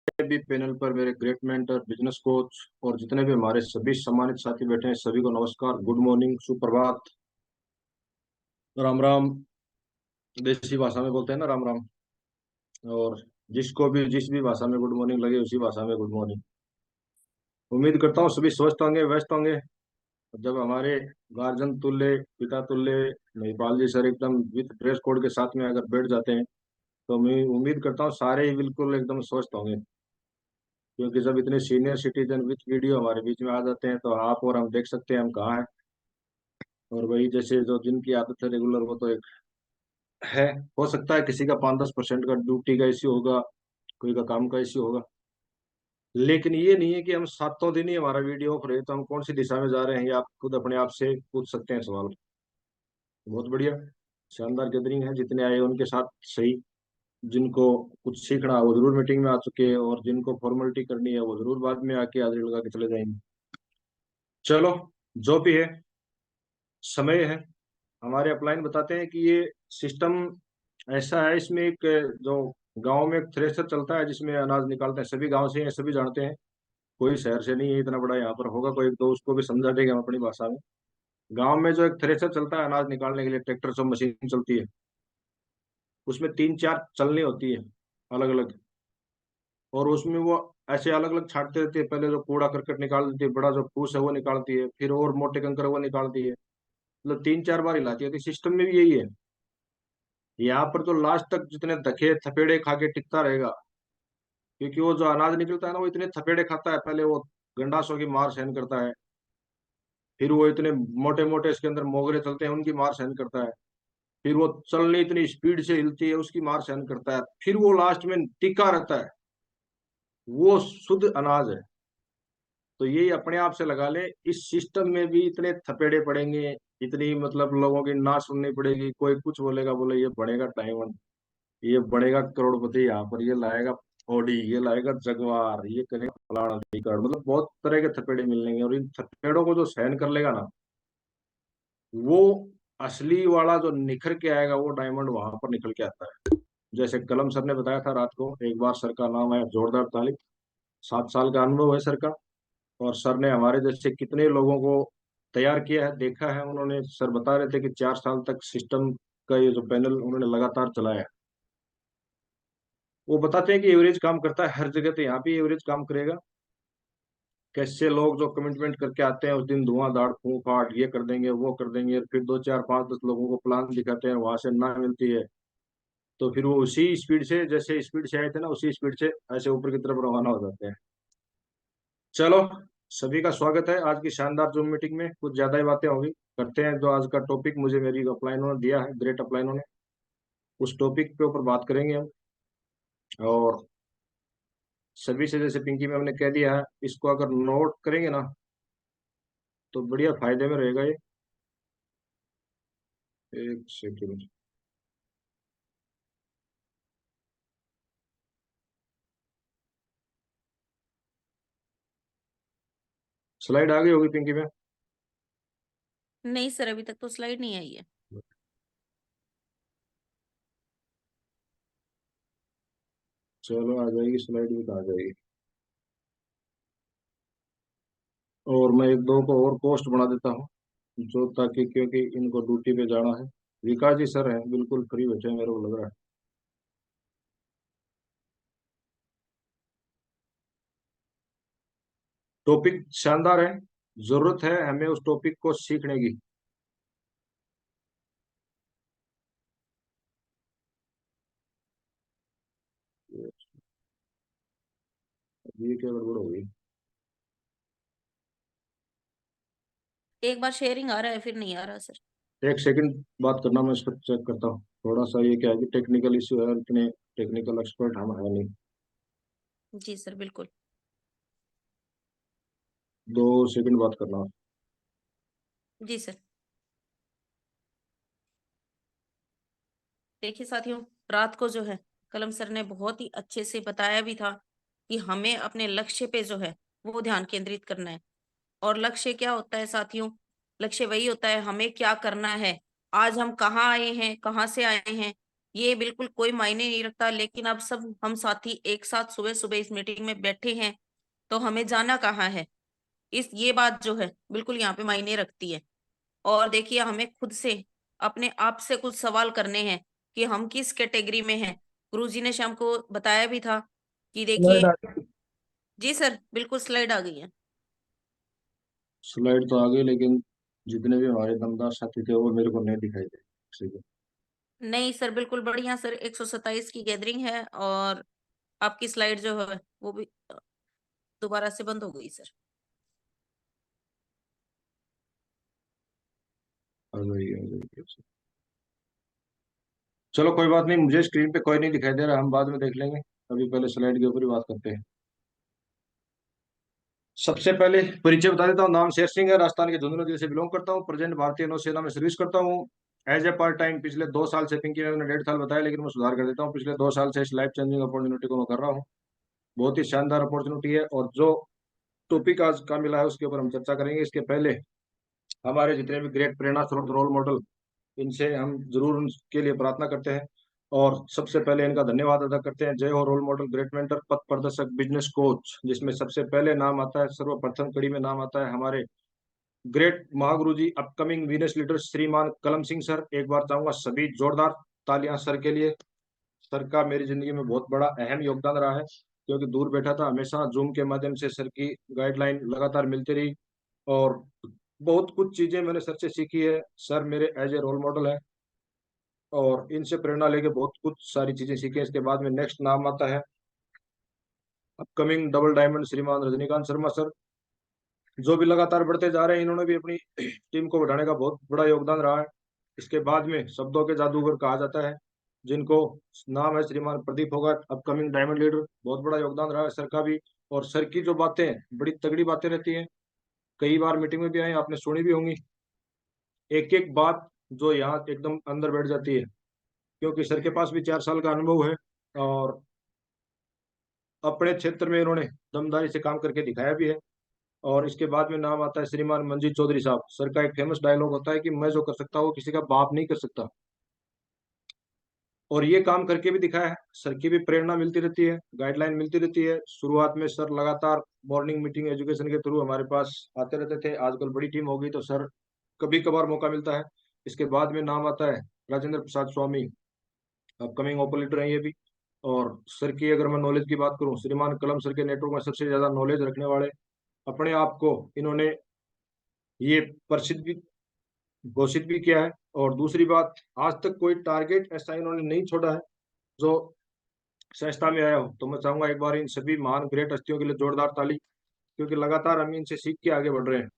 भी पैनल पर मेरे ग्रेट मेंटर, बिजनेस कोच और जितने भी हमारे सभी सम्मानित साथी बैठे हैं, सभी को नमस्कार, गुड मॉर्निंग, सुप्रभात, राम राम। देसी भाषा में बोलते हैं ना, राम राम। और जिसको भी जिस भी भाषा में गुड मॉर्निंग लगे, उसी भाषा में गुड मॉर्निंग। उम्मीद करता हूँ सभी स्वस्थ होंगे, व्यस्त होंगे। जब हमारे गार्जियन तुल्य, पिता तुल्य महिपाल जी सर एकदम विद ड्रेस कोड के साथ में अगर बैठ जाते हैं, तो मैं उम्मीद करता हूँ सारे ही बिल्कुल एकदम स्वस्थ होंगे। क्योंकि जब इतने सीनियर सिटीजन विद वीडियो हमारे बीच में आ जाते हैं, तो आप और हम देख सकते हैं हम कहाँ हैं। और वही जैसे जो जिनकी आदत है रेगुलर, वो तो एक है। हो सकता है किसी का 5-10% का ड्यूटी का इश्यू होगा, कोई का काम का इश्यू होगा, लेकिन ये नहीं है कि हम सातों दिन ही हमारा वीडियो ऑफ रहे तो हम कौन सी दिशा में जा रहे हैं, ये आप खुद अपने आप से पूछ सकते हैं सवाल। बहुत बढ़िया, शानदार गैदरिंग है। जितने आए उनके साथ सही। जिनको कुछ सीखना है वो जरूर मीटिंग में आ चुके हैं, और जिनको फॉर्मेलिटी करनी है वो जरूर बाद में आके हाजिरी लगा के चले जाएंगे। चलो, जो भी है, समय है। हमारे अपलाइन बताते हैं कि ये सिस्टम ऐसा है, इसमें एक जो गांव में एक थ्रेशर चलता है जिसमें अनाज निकालते हैं, सभी गांव से हैं, सभी जानते हैं। कोई शहर से नहीं है, इतना बड़ा यहाँ पर होगा कोई एक दो, उसको भी समझा देंगे हम अपनी भाषा में। गांव में जो एक थ्रेशर चलता है अनाज निकालने के लिए, ट्रैक्टर से मशीन चलती है, उसमें 3-4 चलनी होती है अलग अलग। और उसमें वो ऐसे अलग अलग छांटते रहते हैं। पहले जो कूड़ा करकट निकाल देती है, बड़ा जो फूस है वो निकालती है, फिर और मोटे कंकर वो निकालती है। मतलब 3-4 बार हिलाती है। तो सिस्टम में भी यही है। यहाँ पर तो लास्ट तक जितने धके थपेड़े खा के टिकता रहेगा, क्योंकि वो जो अनाज निकलता है ना, वो इतने थपेड़े खाता है। पहले वो गंडासों की मार सहन करता है, फिर वो इतने मोटे मोटे इसके अंदर मोगरे चलते हैं उनकी मार सहन करता है, फिर वो चलने इतनी स्पीड से हिलती है उसकी मार सहन करता है, फिर वो लास्ट में टिका रहता है। वो शुद्ध अनाज है। तो यही अपने आप से लगा ले, इस सिस्टम में भी इतने थपेड़े पड़ेंगे, इतनी मतलब लोगों की ना सुननी पड़ेगी। कोई कुछ बोलेगा, बोले ये बढ़ेगा डायमंड, ये बढ़ेगा करोड़पति, यहाँ पर ये लाएगा ऑडी, ये लाएगा जगवार, ये करेगा फलाना ढिकाड़। मतलब बहुत तरह के थपेड़े मिलेंगे, और इन थपेड़ों को जो सहन कर लेगा ना, वो असली वाला जो निखर के आएगा, वो डायमंड वहां पर निकल के आता है। जैसे कलम सर ने बताया था रात को, एक बार सर का नाम है, जोरदार ताली। 7 साल का अनुभव है सर का। और सर ने हमारे जैसे कितने लोगों को तैयार किया है, देखा है उन्होंने। सर बता रहे थे कि 4 साल तक सिस्टम का ये जो पैनल उन्होंने लगातार चलाया है। वो बताते हैं कि एवरेज काम करता है हर जगह, तो यहाँ भी एवरेज काम करेगा। कैसे लोग जो कमिटमेंट करके आते हैं उस दिन धुआंधार फूंक फाट, ये कर देंगे वो कर देंगे, फिर 2 4 5 10 लोगों को प्लान दिखाते हैं, वहां से ना मिलती है, तो फिर वो उसी स्पीड से, जैसे स्पीड से आए थे ना, उसी स्पीड से ऐसे ऊपर की तरफ रवाना हो जाते हैं। चलो, सभी का स्वागत है आज की शानदार जूम मीटिंग में। कुछ ज्यादा ही बातें होगी, करते हैं जो आज का टॉपिक मुझे मेरी अपलाइनों ने दिया है, ग्रेट अपलाइनों ने, उस टॉपिक के ऊपर बात करेंगे हम। और सभी से, जैसे पिंकी मैम ने कह दिया है, इसको अगर नोट करेंगे ना, तो बढ़िया फायदे में रहेगा ये। एक सेकंड, स्लाइड आ गई होगी पिंकी मैम। नहीं सर, अभी तक तो स्लाइड नहीं आई है। चलो, आ जाएगी स्लाइड भी, तो आ जाएगी। और मैं एक दो को और पोस्ट बना देता हूँ, जो ताकि, क्योंकि इनको ड्यूटी पे जाना है। विकास जी सर हैं, बिल्कुल फ्री बैठे हैं, मेरे को लग रहा है। टॉपिक शानदार है, जरूरत है हमें उस टॉपिक को सीखने की। ये क्या गड़बड़ हो गई? एक बार शेयरिंग आ रहा है, फिर नहीं आ रहा सर। एक सेकंड बात करना, मैं इस पर चेक करता हूँ। थोड़ा सा ये क्या है कि टेक्निकल इश्यू है, इतने टेक्निकल एक्सपर्ट हम है नहीं। जी सर, बिल्कुल। 2 सेकंड बात करना। जी सर। देखिए साथियों, रात को जो है कलम सर ने बहुत ही अच्छे से बताया भी था कि हमें अपने लक्ष्य पे जो है वो ध्यान केंद्रित करना है। और लक्ष्य क्या होता है साथियों? लक्ष्य वही होता है हमें क्या करना है। आज हम कहाँ आए हैं, कहाँ से आए हैं, ये बिल्कुल कोई मायने नहीं रखता, लेकिन अब सब हम साथी एक साथ सुबह सुबह इस मीटिंग में बैठे हैं, तो हमें जाना कहाँ है, इस ये बात जो है बिल्कुल यहाँ पे मायने रखती है। और देखिए, हमें खुद से अपने आप से कुछ सवाल करने हैं कि हम किस कैटेगरी में हैं। गुरुजी ने शाम को बताया भी था कि स्लाइड देखिए। जी सर, बिल्कुल स्लाइड आ गई है। स्लाइड तो आ गई, लेकिन जितने भी हमारे दमदार साथी थे वो मेरे को नहीं दिखाई दे। ठीक है। नहीं सर, बिल्कुल बढ़िया सर, 127 की गैदरिंग है और आपकी स्लाइड जो है वो भी दोबारा से बंद हो गई सर। आ गई आ गई। चलो कोई बात नहीं, मुझे स्क्रीन पे कोई नहीं दिखाई दे रहा, हम बाद में देख लेंगे। अभी पहले स्लाइड के ऊपर ही बात करते हैं। सबसे पहले परिचय बता देता हूँ। नाम शेर सिंह है, राजस्थान के झुंझुनू जिले से बिलोंग करता हूँ। प्रेजेंट भारतीय नौसेना में सर्विस करता हूँ एज ए पार्ट टाइम। पिछले 2 साल से, पिंकी मैंने 1.5 साल बताया, लेकिन मैं सुधार कर देता हूँ। पिछले 2 साल से इस लाइफ चेंजिंग अपॉर्चुनिटी को मैं कर रहा हूँ। बहुत ही शानदार अपॉर्चुनिटी है, और जो टॉपिक आज का मिला है उसके ऊपर हम चर्चा करेंगे। इसके पहले हमारे जितने भी ग्रेट प्रेरणा स्रोत रोल मॉडल, इनसे हम जरूर उनके लिए प्रार्थना करते हैं, और सबसे पहले इनका धन्यवाद अदा करते हैं। जय हो रोल मॉडल, ग्रेट मेंटर, पथ प्रदर्शक, बिजनेस कोच, जिसमें सबसे पहले नाम आता है, सर्वप्रथम कड़ी में नाम आता है हमारे ग्रेट महागुरु जी, अपकमिंग वीनस लीडर श्रीमान कलम सिंह सर। एक बार चाहूंगा सभी जोरदार तालियां सर के लिए। सर का मेरी जिंदगी में बहुत बड़ा अहम योगदान रहा है, क्योंकि दूर बैठा था, हमेशा जूम के माध्यम से सर की गाइडलाइन लगातार मिलती रही, और बहुत कुछ चीजें मैंने सर से सीखी है। सर मेरे एज ए रोल मॉडल है, और इनसे प्रेरणा लेके बहुत कुछ सारी चीजें सीखी हैं। इसके बाद में नेक्स्ट नाम आता है अपकमिंग डबल डायमंड श्रीमान रजनीकांत शर्मा सर, जो भी लगातार बढ़ते जा रहे हैं। इन्होंने भी अपनी टीम को बढ़ाने का बहुत बड़ा योगदान रहा है। इसके बाद में शब्दों के जादूगर कहा जाता है जिनको, नाम है श्रीमान Pradeep Phogat, upcoming diamond leader. बहुत बड़ा योगदान रहा है सर का भी, और सर की जो बातें हैं बड़ी तगड़ी बातें रहती हैं। कई बार मीटिंग में भी आए, आपने सुनी भी होंगी, एक एक बात जो यहाँ एकदम अंदर बैठ जाती है, क्योंकि सर के पास भी 4 साल का अनुभव है, और अपने क्षेत्र में इन्होंने दमदारी से काम करके दिखाया भी है। और इसके बाद में नाम आता है श्रीमान मंजीत चौधरी साहब। सर का एक फेमस डायलॉग होता है कि मैं जो कर सकता हूँ किसी का बाप नहीं कर सकता, और ये काम करके भी दिखाया है। सर की भी प्रेरणा मिलती रहती है, गाइडलाइन मिलती रहती है। शुरुआत में सर लगातार मॉर्निंग मीटिंग एजुकेशन के थ्रू हमारे पास आते रहते थे। आजकल बड़ी टीम हो गई तो सर कभी कभार मौका मिलता है। इसके बाद में नाम आता है राजेंद्र प्रसाद स्वामी, अपकमिंग ऑपरेटर हैं ये भी। और सर की अगर मैं नॉलेज की बात करूं, श्रीमान कलम सर के नेटवर्क में सबसे ज्यादा नॉलेज रखने वाले, अपने आप को इन्होंने ये प्रसिद्ध भी घोषित भी किया है। और दूसरी बात, आज तक कोई टारगेट ऐसा इन्होंने नहीं छोड़ा है जो संस्था में आया हो। तो मैं चाहूंगा एक बार इन सभी महान ग्रेट हस्तियों के लिए जोरदार ताली, क्योंकि लगातार हम इनसे सीख के आगे बढ़ रहे हैं।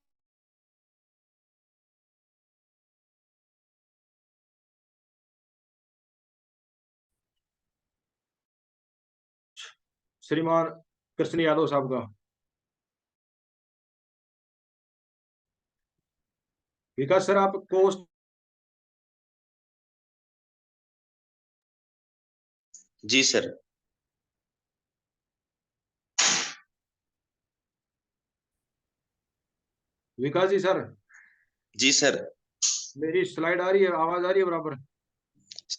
श्रीमान कृष्ण यादव साहब का, विकास सर आपको, जी सर। विकास जी सर, जी सर। मेरी स्लाइड आ रही है, आवाज आ रही है बराबर?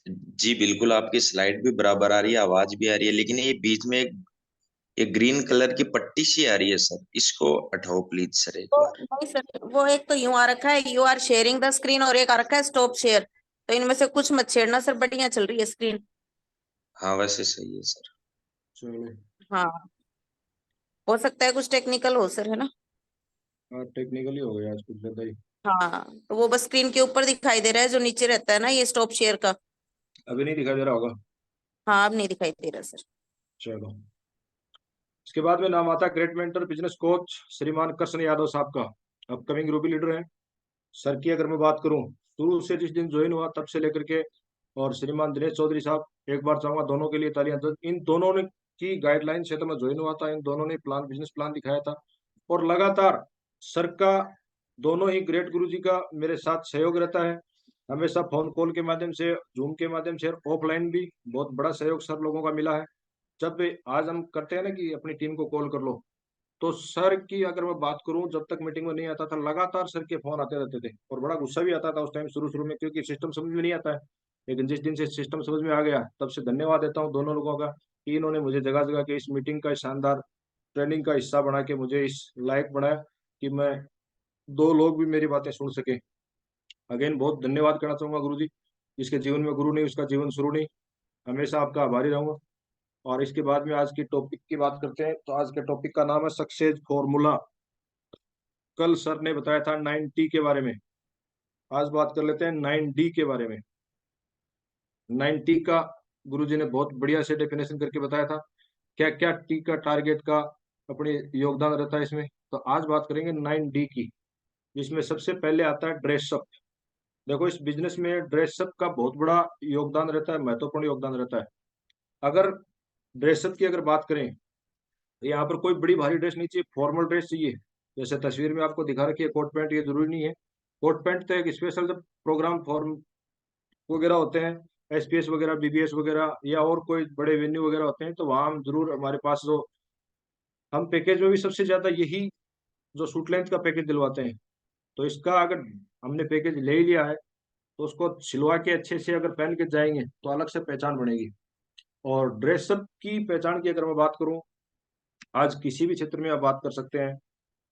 जी बिल्कुल, आपकी स्लाइड भी बराबर आ रही है, आवाज भी आ रही है, लेकिन ये बीच में एक ग्रीन कलर की पट्टी सी आ रही है सर, इसको हटाओ प्लीज सर एक तो बार। नहीं सर, वो एक तो यूं आ रखा है you are sharing the screen, और एक आ रखा है स्टॉप शेयर। तो इनमें से कुछ मत छेड़ना सर, बढ़िया चल रही है स्क्रीन। हाँ वैसे सही है सर। चलो। हाँ, हो सकता है कुछ टेक्निकल हो सर, है ना। हाँ, टेक्निकली हो गया आज कुछ ज्यादा ही। हाँ, तो वो बस स्क्रीन के ऊपर दिखाई दे रहा है, जो नीचे रहता है ना ये स्टॉप शेयर का। अभी नहीं दिखाई दे रहा होगा। हाँ, अब नहीं दिखाई दे रहा सर। चलो। इसके बाद में नाम आता है ग्रेट मेंटर बिजनेस कोच श्रीमान कृष्ण यादव साहब का, अपकमिंग रूबी लीडर है। सर की अगर मैं बात करूं, शुरू से जिस दिन ज्वाइन हुआ तब से लेकर के, और श्रीमान दिनेश चौधरी साहब, एक बार चाहूंगा दोनों के लिए तालियां। तो इन दोनों ने की गाइडलाइन से तो मैं ज्वाइन हुआ था। इन दोनों ने प्लान, बिजनेस प्लान दिखाया था, और लगातार सर का, दोनों ही ग्रेट गुरु जी का मेरे साथ सहयोग रहता है। हमेशा फोन कॉल के माध्यम से, जूम के माध्यम से, ऑफलाइन भी बहुत बड़ा सहयोग सर लोगों का मिला है। जब आज हम करते हैं ना कि अपनी टीम को कॉल कर लो, तो सर की अगर मैं बात करूं, जब तक मीटिंग में नहीं आता था लगातार सर के फोन आते रहते थे, और बड़ा गुस्सा भी आता था उस टाइम शुरू शुरू में, क्योंकि सिस्टम समझ में नहीं आता है। लेकिन जिस दिन से सिस्टम समझ में आ गया तब से धन्यवाद देता हूँ दोनों लोगों का कि इन्होंने मुझे जगह जगह के इस मीटिंग का शानदार ट्रेनिंग का हिस्सा बना के मुझे इस लायक बनाया कि मैं दो लोग भी मेरी बातें सुन सके। अगेन बहुत धन्यवाद करना चाहूंगा गुरु जी। जिसके जीवन में गुरु नहीं उसका जीवन शुरू नहीं। हमेशा आपका आभारी रहूंगा। और इसके बाद में आज की टॉपिक की बात करते हैं। तो आज के टॉपिक का नाम है सक्सेस फॉर्मूला। कल सर ने बताया था 9T के बारे में। आज बात कर लेते हैं 9D के बारे में। 9T का गुरुजी ने बहुत बढ़िया से डेफिनेशन करके बताया था। क्या क्या टी का टारगेट का अपने योगदान रहता है इसमें। तो आज बात करेंगे 9D की, जिसमें सबसे पहले आता है ड्रेसअप। देखो इस बिजनेस में ड्रेसअप का बहुत बड़ा योगदान रहता है, महत्वपूर्ण योगदान रहता है। अगर ड्रेसअप की अगर बात करें, यहाँ पर कोई बड़ी भारी ड्रेस नहीं चाहिए, फॉर्मल ड्रेस चाहिए। जैसे तस्वीर में आपको दिखा रखी है कोट पैंट, ये जरूरी नहीं है। कोट पैंट तो एक स्पेशल जब प्रोग्राम फॉर्म वगैरह होते हैं, एसपीएस वगैरह, बीबीएस वगैरह, या और कोई बड़े वेन्यू वगैरह होते हैं, तो वहाँ हम जरूर, हमारे पास जो हम पैकेज में भी सबसे ज्यादा यही जो सूट लेंथ का पैकेज दिलवाते हैं। तो इसका अगर हमने पैकेज ले ही लिया है तो उसको सिलवा के अच्छे से अगर पहन के जाएंगे तो अलग से पहचान बनेगी। और ड्रेसअप की पहचान की अगर मैं बात करूं, आज किसी भी क्षेत्र में आप बात कर सकते हैं,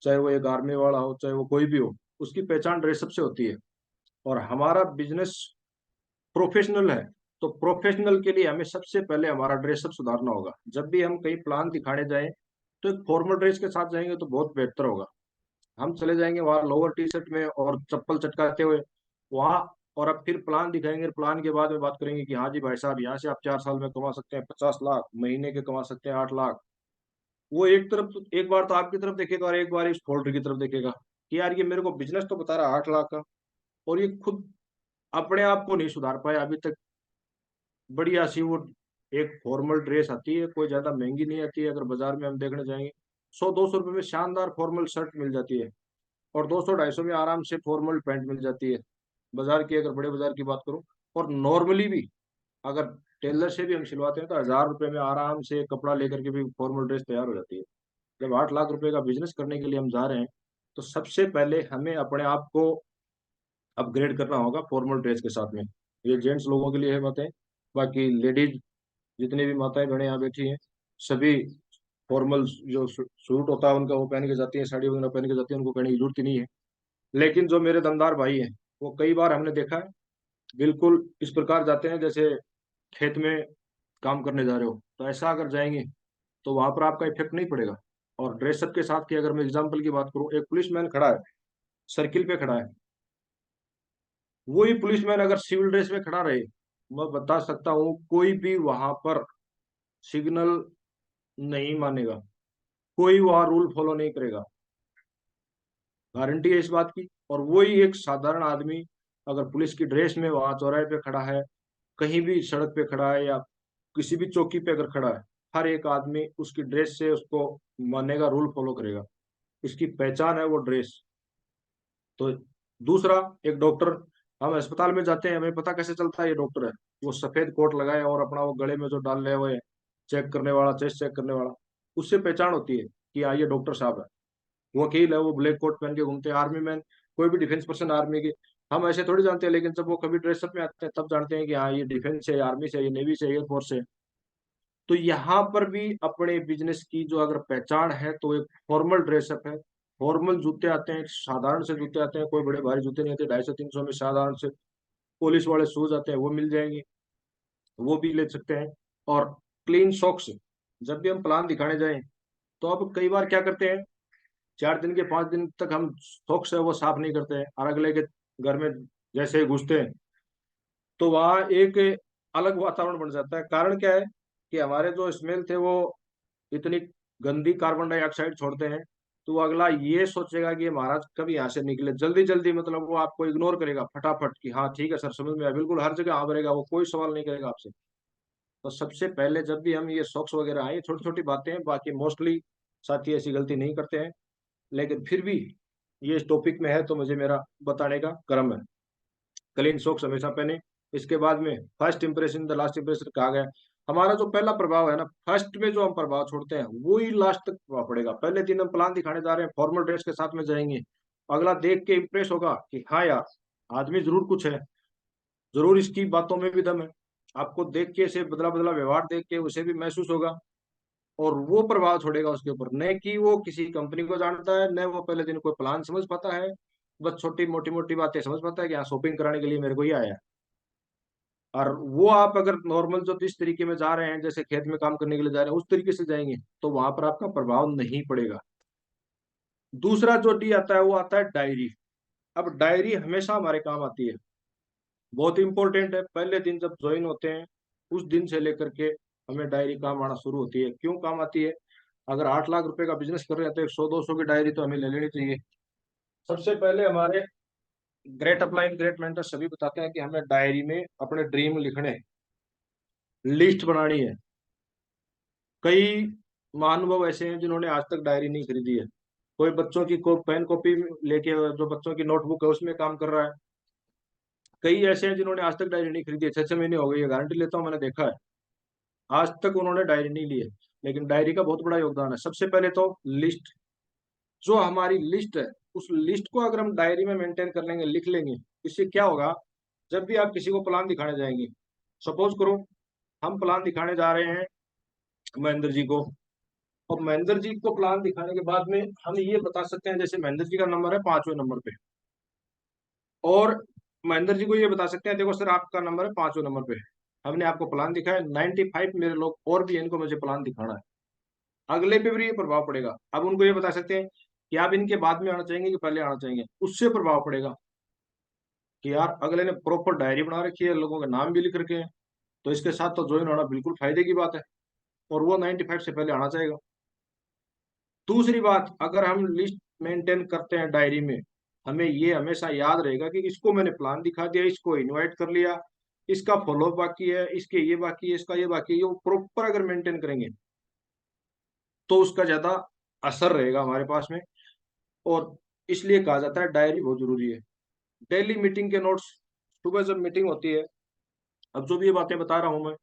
चाहे वो एक आर्मी वाला हो, चाहे वो कोई भी हो, उसकी पहचान ड्रेसअप से होती है। और हमारा बिजनेस प्रोफेशनल है, तो प्रोफेशनल के लिए हमें सबसे पहले हमारा ड्रेसअप सुधारना होगा। जब भी हम कहीं प्लान दिखाने जाएं तो एक फॉर्मल ड्रेस के साथ जाएंगे तो बहुत बेहतर होगा। हम चले जाएंगे वहां लोअर टी शर्ट में और चप्पल चटकाते हुए वहां, और अब फिर प्लान दिखाएंगे, प्लान के बाद में बात करेंगे कि हाँ जी भाई साहब, यहाँ से आप 4 साल में कमा सकते हैं 50 लाख, महीने के कमा सकते हैं 8 लाख। वो एक तरफ एक बार तो आपकी तरफ देखेगा और एक बार इस फोल्डर की तरफ देखेगा कि यार ये मेरे को बिजनेस तो बता रहा है 8 लाख का, और ये खुद अपने आप को नहीं सुधार पाया अभी तक। बढ़िया सी वो एक फॉर्मल ड्रेस आती है, कोई ज्यादा महंगी नहीं आती है। अगर बाजार में हम देखने जाएंगे 100-200 रुपए में शानदार फॉर्मल शर्ट मिल जाती है, और 200-250 में आराम से फॉर्मल पैंट मिल जाती है बाजार की, अगर बड़े बाजार की बात करूं। और नॉर्मली भी अगर टेलर से भी हम सिलवाते हैं तो 1000 रुपए में आराम से कपड़ा लेकर के भी फॉर्मल ड्रेस तैयार हो जाती है। जब 8 लाख रुपए का बिजनेस करने के लिए हम जा रहे हैं तो सबसे पहले हमें अपने आप को अपग्रेड करना होगा फॉर्मल ड्रेस के साथ में। ये जेंट्स लोगों के लिए है बातें। बाकी लेडीज जितनी भी माताएं बहनें यहाँ बैठी हैं, सभी फॉर्मल जो सूट होता है उनका वो पहन के जाती है, साड़ी वगैरह पहन के जाती है, उनको कहने की जरूरत ही नहीं है। लेकिन जो मेरे दमदार भाई हैं वो कई बार हमने देखा है बिल्कुल इस प्रकार जाते हैं जैसे खेत में काम करने जा रहे हो। तो ऐसा अगर जाएंगे तो वहां पर आपका इफेक्ट नहीं पड़ेगा। और ड्रेसअप के साथ की अगर मैं एग्जांपल की बात करूं, एक पुलिसमैन खड़ा है, सर्किल पे खड़ा है, वही पुलिसमैन अगर सिविल ड्रेस में खड़ा रहे, मैं बता सकता हूँ कोई भी वहां पर सिग्नल नहीं मानेगा, कोई वहां रूल फॉलो नहीं करेगा, गारंटी है इस बात की। और वही एक साधारण आदमी अगर पुलिस की ड्रेस में वहां चौराहे पे खड़ा है, कहीं भी सड़क पे खड़ा है, या किसी भी चौकी पे अगर खड़ा है, हर एक आदमी उसकी ड्रेस से उसको मानेगा, रूल फॉलो करेगा। इसकी पहचान है वो ड्रेस। तो दूसरा, एक डॉक्टर, हम अस्पताल में जाते हैं, हमें पता कैसे चलता है ये डॉक्टर है। वो सफेद कोट लगाए और अपना वो गले में जो डाल रहे हुए चेक करने वाला, चेस्ट चेक करने वाला, उससे पहचान होती है कि हाँ ये डॉक्टर साहब है। वकील है, वो ब्लैक कोट पहन के घूमते हैं। आर्मी मैन, कोई भी डिफेंस पर्सन आर्मी के, हम ऐसे थोड़ी जानते हैं, लेकिन जब वो कभी ड्रेसअप में आते हैं तब जानते हैं कि हाँ ये डिफेंस है, आर्मी से, ये नेवी से, एयरफोर्स से। तो यहाँ पर भी अपने बिजनेस की जो अगर पहचान है तो एक फॉर्मल ड्रेसअप है। फॉर्मल जूते आते हैं, साधारण से जूते आते हैं, कोई बड़े भारी जूते नहीं आते, 250-300 में साधारण से पुलिस वाले शूज आते हैं, वो मिल जाएंगे, वो भी ले सकते हैं। और क्लीन सॉक्स, जब भी हम प्लान दिखाने जाएं तो अब कई बार क्या करते हैं, 4 दिन के 5 दिन तक हम सॉक्स है वो साफ नहीं करते हैं, और अगले के घर में जैसे ही घुसते हैं तो वहाँ एक अलग वातावरण बन जाता है। कारण क्या है कि हमारे जो स्मेल थे वो इतनी गंदी कार्बन डाइऑक्साइड छोड़ते हैं, तो वो अगला ये सोचेगा कि ये महाराज कब यहाँ से निकले, जल्दी जल्दी, मतलब वो आपको इग्नोर करेगा फटाफट कि हाँ ठीक है सर समझ में आया, बिल्कुल हर जगह हाँ भरेगा, वो कोई सवाल नहीं करेगा आपसे। तो सबसे पहले जब भी हम ये सॉक्स वगैरह आए, छोटी छोटी बातें हैं, बाकी मोस्टली साथी ऐसी गलती नहीं करते हैं, लेकिन फिर भी ये इस टॉपिक में है तो मुझे मेरा बताने का क्रम है। क्लीन सॉक्स हमेशा पहने। इसके बाद में first impression the last impression कहा गया। हमारा जो पहला प्रभाव है ना, फर्स्ट में जो हम प्रभाव छोड़ते हैं वो ही लास्ट तक प्रभाव पड़ेगा। पहले दिन हम प्लान दिखाने जा रहे हैं, फॉर्मल ड्रेस के साथ में जाएंगे, अगला देख के इम्प्रेस होगा कि हाँ यार आदमी जरूर कुछ है। जरूर इसकी बातों में भी दम है, आपको देख के ऐसे बदला बदला व्यवहार देख के उसे भी महसूस होगा और वो प्रभाव छोड़ेगा उसके ऊपर। न कि वो किसी कंपनी को जानता है, न वो पहले दिन कोई प्लान समझ पाता है, बस छोटी मोटी मोटी बातें समझ पाता है कि हाँ शॉपिंग कराने के लिए मेरे को ही आया है। और वो आप अगर नॉर्मल जो इस तरीके में जा रहे हैं, जैसे खेत में काम करने के लिए जा रहे हैं, उस तरीके से जाएंगे तो वहां पर आपका प्रभाव नहीं पड़ेगा। दूसरा जो डी आता है वो आता है डायरी। अब डायरी हमेशा हमारे काम आती है, बहुत इंपॉर्टेंट है। पहले दिन जब ज्वाइन होते हैं उस दिन से लेकर के हमें डायरी काम आना शुरू होती है। क्यों काम आती है? अगर 8 लाख रुपए का बिजनेस कर रहे हैं तो 100-200 की डायरी तो हमें ले लेनी चाहिए। सबसे पहले हमारे ग्रेट अपलाइन ग्रेट मेंटर सभी बताते हैं कि हमें डायरी में अपने ड्रीम लिखने हैं, लिस्ट बनानी है। कई महानुभाव ऐसे हैं जिन्होंने आज तक डायरी नहीं खरीदी है। कोई बच्चों की पेन कॉपी लेके, जो बच्चों की नोटबुक है उसमें काम कर रहा है। कई ऐसे हैं जिन्होंने आज तक डायरी नहीं खरीदी है, 6-6 महीने हो गए, ये गारंटी लेता हूँ, मैंने देखा है। आज तक उन्होंने डायरी नहीं ली है, लेकिन डायरी का बहुत बड़ा योगदान है। सबसे पहले तो लिस्ट, जो हमारी लिस्ट है उस लिस्ट को अगर हम डायरी में मेंटेन कर लेंगे, लिख लेंगे, इससे क्या होगा? जब भी आप किसी को प्लान दिखाने जाएंगे, सपोज करो हम प्लान दिखाने जा रहे हैं महेंद्र जी को, और महेंद्र जी को प्लान दिखाने के बाद में हम ये बता सकते हैं, जैसे महेंद्र जी का नंबर है 5वें नंबर पे, और महेंद्र जी को ये बता सकते हैं देखो सर आपका नंबर है 5वें नंबर पे, हमने आपको प्लान दिखाया, 95 मेरे लोग और भी हैं, इनको मुझे प्लान दिखाना है। अगले पे भी ये प्रभाव पड़ेगा। अब उनको ये बता सकते हैं कि आप इनके बाद में आना चाहेंगे कि पहले आना चाहेंगे, उससे प्रभाव पड़ेगा कि यार अगले ने प्रॉपर डायरी बना रखी है, लोगों के नाम भी लिख रखे हैं, तो इसके साथ तो ज्वाइन होना बिल्कुल फायदे की बात है, और वो 95 से पहले आना चाहेगा। दूसरी बात, अगर हम लिस्ट मेंटेन करते हैं डायरी में, हमें ये हमेशा याद रहेगा कि इसको मैंने प्लान दिखा दिया, इसको इनवाइट कर लिया, इसका फॉलोअप बाकी है, इसके ये बाकी है, इसका ये बाकी है, ये प्रॉपर अगर मेंटेन करेंगे तो उसका ज्यादा असर रहेगा हमारे पास में। और इसलिए कहा जाता है डायरी बहुत जरूरी है। डेली मीटिंग के नोट्स, सुबह जब मीटिंग होती है, अब जो भी ये बातें बता रहा हूं मैं,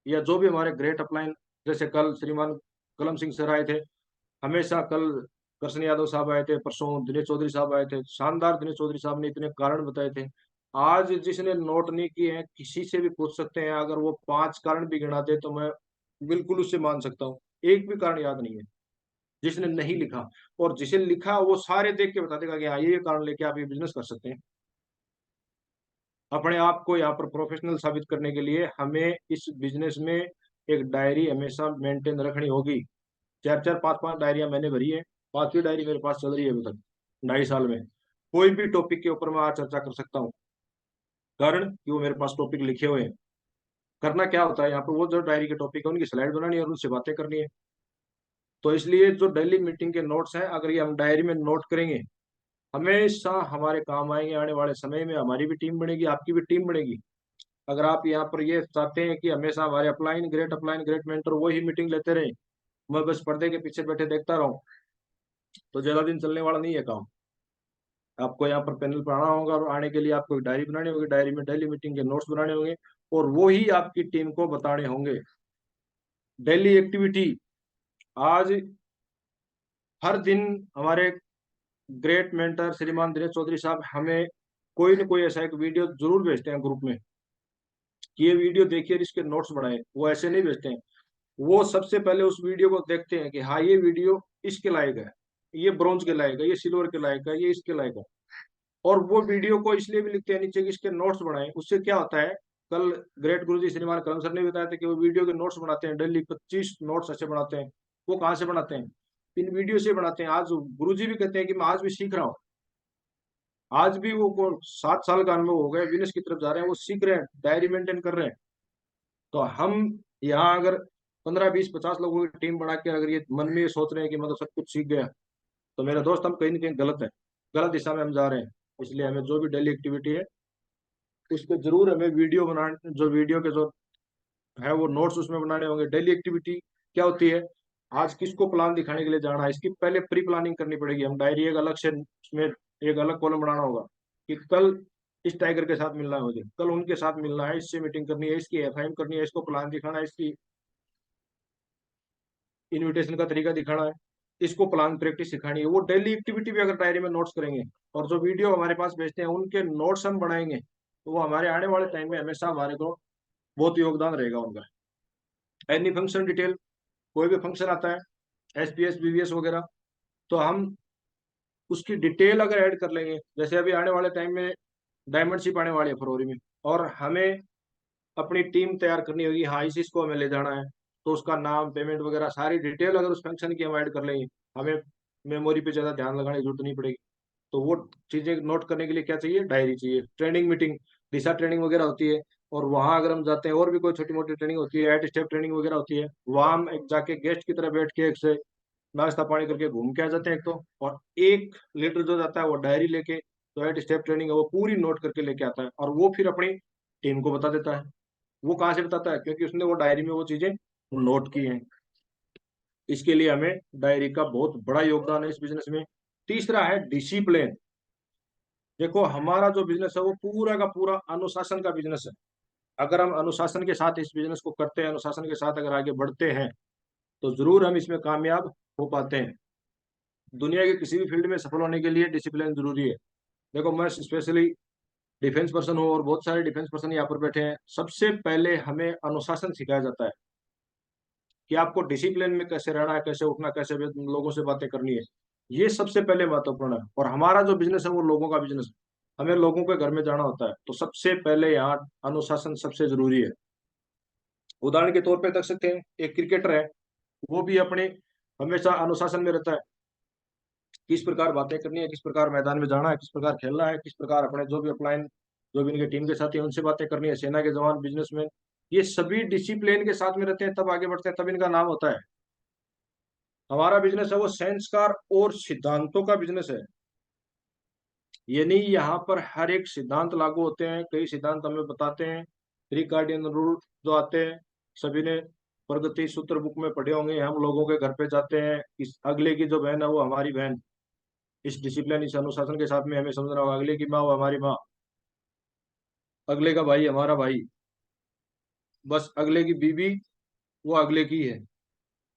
या जो भी हमारे ग्रेट अपलाइन, जैसे कल श्रीमान कलम सिंह सर आए थे, हमेशा कल कृष्ण यादव साहब आए थे, परसों दिनेश चौधरी साहब आए थे, शानदार दिनेश चौधरी साहब ने इतने कारण बताए थे। आज जिसने नोट नहीं किए हैं किसी से भी पूछ सकते हैं, अगर वो 5 कारण भी गिना दे तो मैं बिल्कुल उससे मान सकता हूँ, एक भी कारण याद नहीं है जिसने नहीं लिखा। और जिसे लिखा वो सारे देख के बता देगा कि हाँ ये कारण लेके आप ये बिजनेस कर सकते हैं। अपने आप को यहाँ पर प्रोफेशनल साबित करने के लिए हमें इस बिजनेस में एक डायरी हमेशा मेंटेन रखनी होगी। 4-4 5-5 डायरियां मैंने भरी है, 5वीं डायरी मेरे पास चल रही है अभी तक 2.5 साल में। कोई भी टॉपिक के ऊपर मैं आज चर्चा कर सकता हूँ, कारण कि वो मेरे पास टॉपिक लिखे हुए हैं। करना क्या होता है यहाँ पर, वो जो डायरी के टॉपिक है उनकी स्लाइड बनानी है और उनसे बातें करनी है। तो इसलिए जो डेली मीटिंग के नोट्स हैं, अगर ये हम डायरी में नोट करेंगे, हमेशा हमारे काम आएंगे। आने वाले समय में हमारी भी टीम बनेगी, आपकी भी टीम बनेगी। अगर आप यहाँ पर ये चाहते हैं कि हमेशा हमारे अपलाइन ग्रेट मेंटर वही मीटिंग लेते रहे, मैं बस पर्दे के पीछे बैठे देखता रहूं, तो ज्यादा दिन चलने वाला नहीं है काम। आपको यहाँ पर पैनल पर आना होगा, और आने के लिए आपको एक डायरी बनानी होगी, डायरी में डेली मीटिंग के नोट्स बनाने होंगे, और वो ही आपकी टीम को बताने होंगे। डेली एक्टिविटी, आज हर दिन हमारे ग्रेट मेंटर श्रीमान दिनेश चौधरी साहब हमें कोई न कोई ऐसा एक वीडियो जरूर भेजते हैं ग्रुप में कि ये वीडियो देखिए और इसके नोट्स बनाए। वो ऐसे नहीं भेजते हैं, वो सबसे पहले उस वीडियो को देखते हैं कि हाँ ये वीडियो इसके लायक है, ये ब्रॉन्ज के लायक है, ये सिल्वर के लायक है, ये इसके लायक है। और वो वीडियो को इसलिए भी लिखते हैं नीचे कि इसके नोट्स बनाए। उससे क्या होता है, कल ग्रेट गुरुजी श्रीमान कलम सर ने बताया था कि वो वीडियो के नोट्स बनाते हैं, डेली 25 नोट्स ऐसे बनाते हैं। वो कहाँ से बनाते हैं? इन वीडियो से बनाते हैं। आज गुरुजी भी कहते हैं कि मैं आज भी सीख रहा हूँ, आज भी वो 7 साल का अनुभव हो गया, बिजनेस की तरफ जा रहे हैं, वो सीख रहे हैं, डायरी मेंटेन कर रहे हैं। तो हम यहाँ अगर 15-20-50 लोगों की टीम बना के अगर ये मन में ये सोच रहे हैं कि मतलब सब कुछ सीख गया, तो मेरे दोस्त हम कहीं ना कहीं गलत है, गलत दिशा में हम जा रहे हैं। इसलिए हमें जो भी डेली एक्टिविटी है उसको जरूर हमें वीडियो बना, जो वीडियो के जो है वो नोट्स उसमें बनाने होंगे। डेली एक्टिविटी क्या होती है, आज किसको प्लान दिखाने के लिए जाना है, इसकी पहले प्री प्लानिंग करनी पड़ेगी। हम डायरी एक अलग से उसमें एक अलग कॉलम बनाना होगा कि कल इस टाइगर के साथ मिलना है, मुझे कल उनके साथ मिलना है, इससे मीटिंग करनी है, इसकी एफआईएम करनी है, इसको प्लान दिखाना है, इसकी इनविटेशन का तरीका दिखाना है, इसको प्लान प्रैक्टिस सिखानी है। वो डेली एक्टिविटी भी अगर डायरी में नोट्स करेंगे, और जो वीडियो हमारे पास भेजते हैं उनके नोट्स हम बनाएंगे, तो वो हमारे आने वाले टाइम में हमेशा हमारे को बहुत योगदान रहेगा उनका। एनी फंक्शन डिटेल, कोई भी फंक्शन आता है, SPS BVS वगैरह, तो हम उसकी डिटेल अगर ऐड कर लेंगे, जैसे अभी आने वाले टाइम में डायमंडशिप आने वाली है फरवरी में, और हमें अपनी टीम तैयार करनी होगी, हाँ इस को हमें ले जाना है, तो उसका नाम, पेमेंट वगैरह सारी डिटेल अगर उस फंक्शन की हम ऐड कर लेंगे, हमें मेमोरी पे ज़्यादा ध्यान लगाने की जरूरत नहीं पड़ेगी। तो वो चीज़ें नोट करने के लिए क्या चाहिए, डायरी चाहिए। ट्रेनिंग मीटिंग, दिशा ट्रेनिंग वगैरह होती है, और वहाँ अगर हम जाते हैं और भी कोई छोटी मोटी ट्रेनिंग होती है, एट स्टेप ट्रेनिंग वगैरह होती है, वहाँ हम एक जाके गेस्ट की तरह बैठ के एक से नाश्ता पानी करके घूम के आ जाते हैं एक तो, और एक लीडर जो जाता है वो डायरी लेके, तो एट स्टेप ट्रेनिंग है वो पूरी नोट करके लेके आता है, और वो फिर अपनी टीम को बता देता है। वो कहाँ से बताता है, क्योंकि उसने वो डायरी में वो चीजें नोट की हैं। इसके लिए हमें डायरी का बहुत बड़ा योगदान है इस बिजनेस में। तीसरा है डिसिप्लिन। देखो हमारा जो बिजनेस है वो पूरा का पूरा अनुशासन का बिजनेस है। अगर हम अनुशासन के साथ इस बिजनेस को करते हैं, अनुशासन के साथ अगर आगे बढ़ते हैं, तो जरूर हम इसमें कामयाब हो पाते हैं। दुनिया के किसी भी फील्ड में सफल होने के लिए डिसिप्लिन जरूरी है। देखो मैं स्पेशली डिफेंस पर्सन हूँ, और बहुत सारे डिफेंस पर्सन यहाँ पर बैठे हैं। सबसे पहले हमें अनुशासन सिखाया जाता है कि आपको डिसिप्लिन में कैसे रहना है, कैसे उठना, कैसे लोगों से बातें करनी है। ये सबसे पहले महत्वपूर्ण है। और हमारा जो बिजनेस है वो लोगों का बिजनेस है, हमें लोगों के घर में जाना होता है, तो सबसे पहले यहाँ अनुशासन सबसे जरूरी है। उदाहरण के तौर पे देख सकते हैं, एक क्रिकेटर है, वो भी अपने हमेशा अनुशासन में रहता है, किस प्रकार बातें करनी है, किस प्रकार मैदान में जाना है, किस प्रकार खेलना है, किस प्रकार अपने जो भी अपलाइन, जो भी इनके टीम के साथी हैं उनसे बातें करनी है, सेना के जवान, बिजनेसमैन, ये सभी डिसिप्लिन के साथ में रहते हैं, तब आगे बढ़ते हैं, तब इनका नाम होता है। हमारा बिजनेस है वो संस्कार और सिद्धांतों का बिजनेस है। यानी यहाँ पर हर एक सिद्धांत लागू होते हैं, कई सिद्धांत हमें बताते हैं। 3 कार्डियन रूल जो आते हैं, सभी ने प्रगति सूत्र बुक में पढ़े होंगे। हम लोगों के घर पे जाते हैं, इस अगले की जो बहन है वो हमारी बहन, इस डिसिप्लिन, इस अनुशासन के साथ में हमें समझना होगा। अगले की माँ वो हमारी माँ, अगले का भाई हमारा भाई, बस अगले की बीवी वो अगले की है,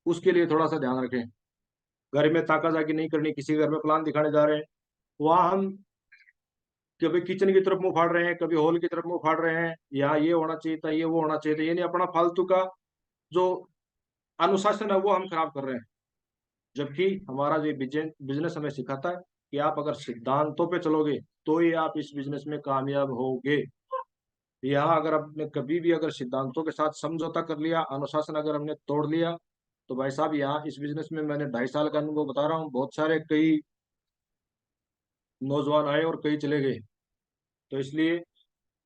उसके लिए थोड़ा सा ध्यान रखें। घर में ताकाजाकी नहीं करनी। किसी घर में प्लान दिखाने जा रहे हैं, वहां हम कभी किचन की तरफ मुंह फाड़ रहे हैं, कभी हॉल की तरफ मुंह फाड़ रहे हैं, यहाँ ये होना चाहिए था, ये वो होना चाहिए था, यानी अपना फालतू का जो अनुशासन है वो हम खराब कर रहे हैं। जबकि हमारा जो बिजनेस हमें सिखाता है कि आप अगर सिद्धांतों पे चलोगे तो ही आप इस बिजनेस में कामयाब होगे। यहाँ अगर आपने कभी भी अगर सिद्धांतों के साथ समझौता कर लिया, अनुशासन अगर हमने तोड़ लिया, तो भाई साहब यहाँ इस बिजनेस में मैंने 2.5 साल का अनुभव बता रहा हूँ, बहुत सारे कई नौजवान आए और कई चले गए। तो इसलिए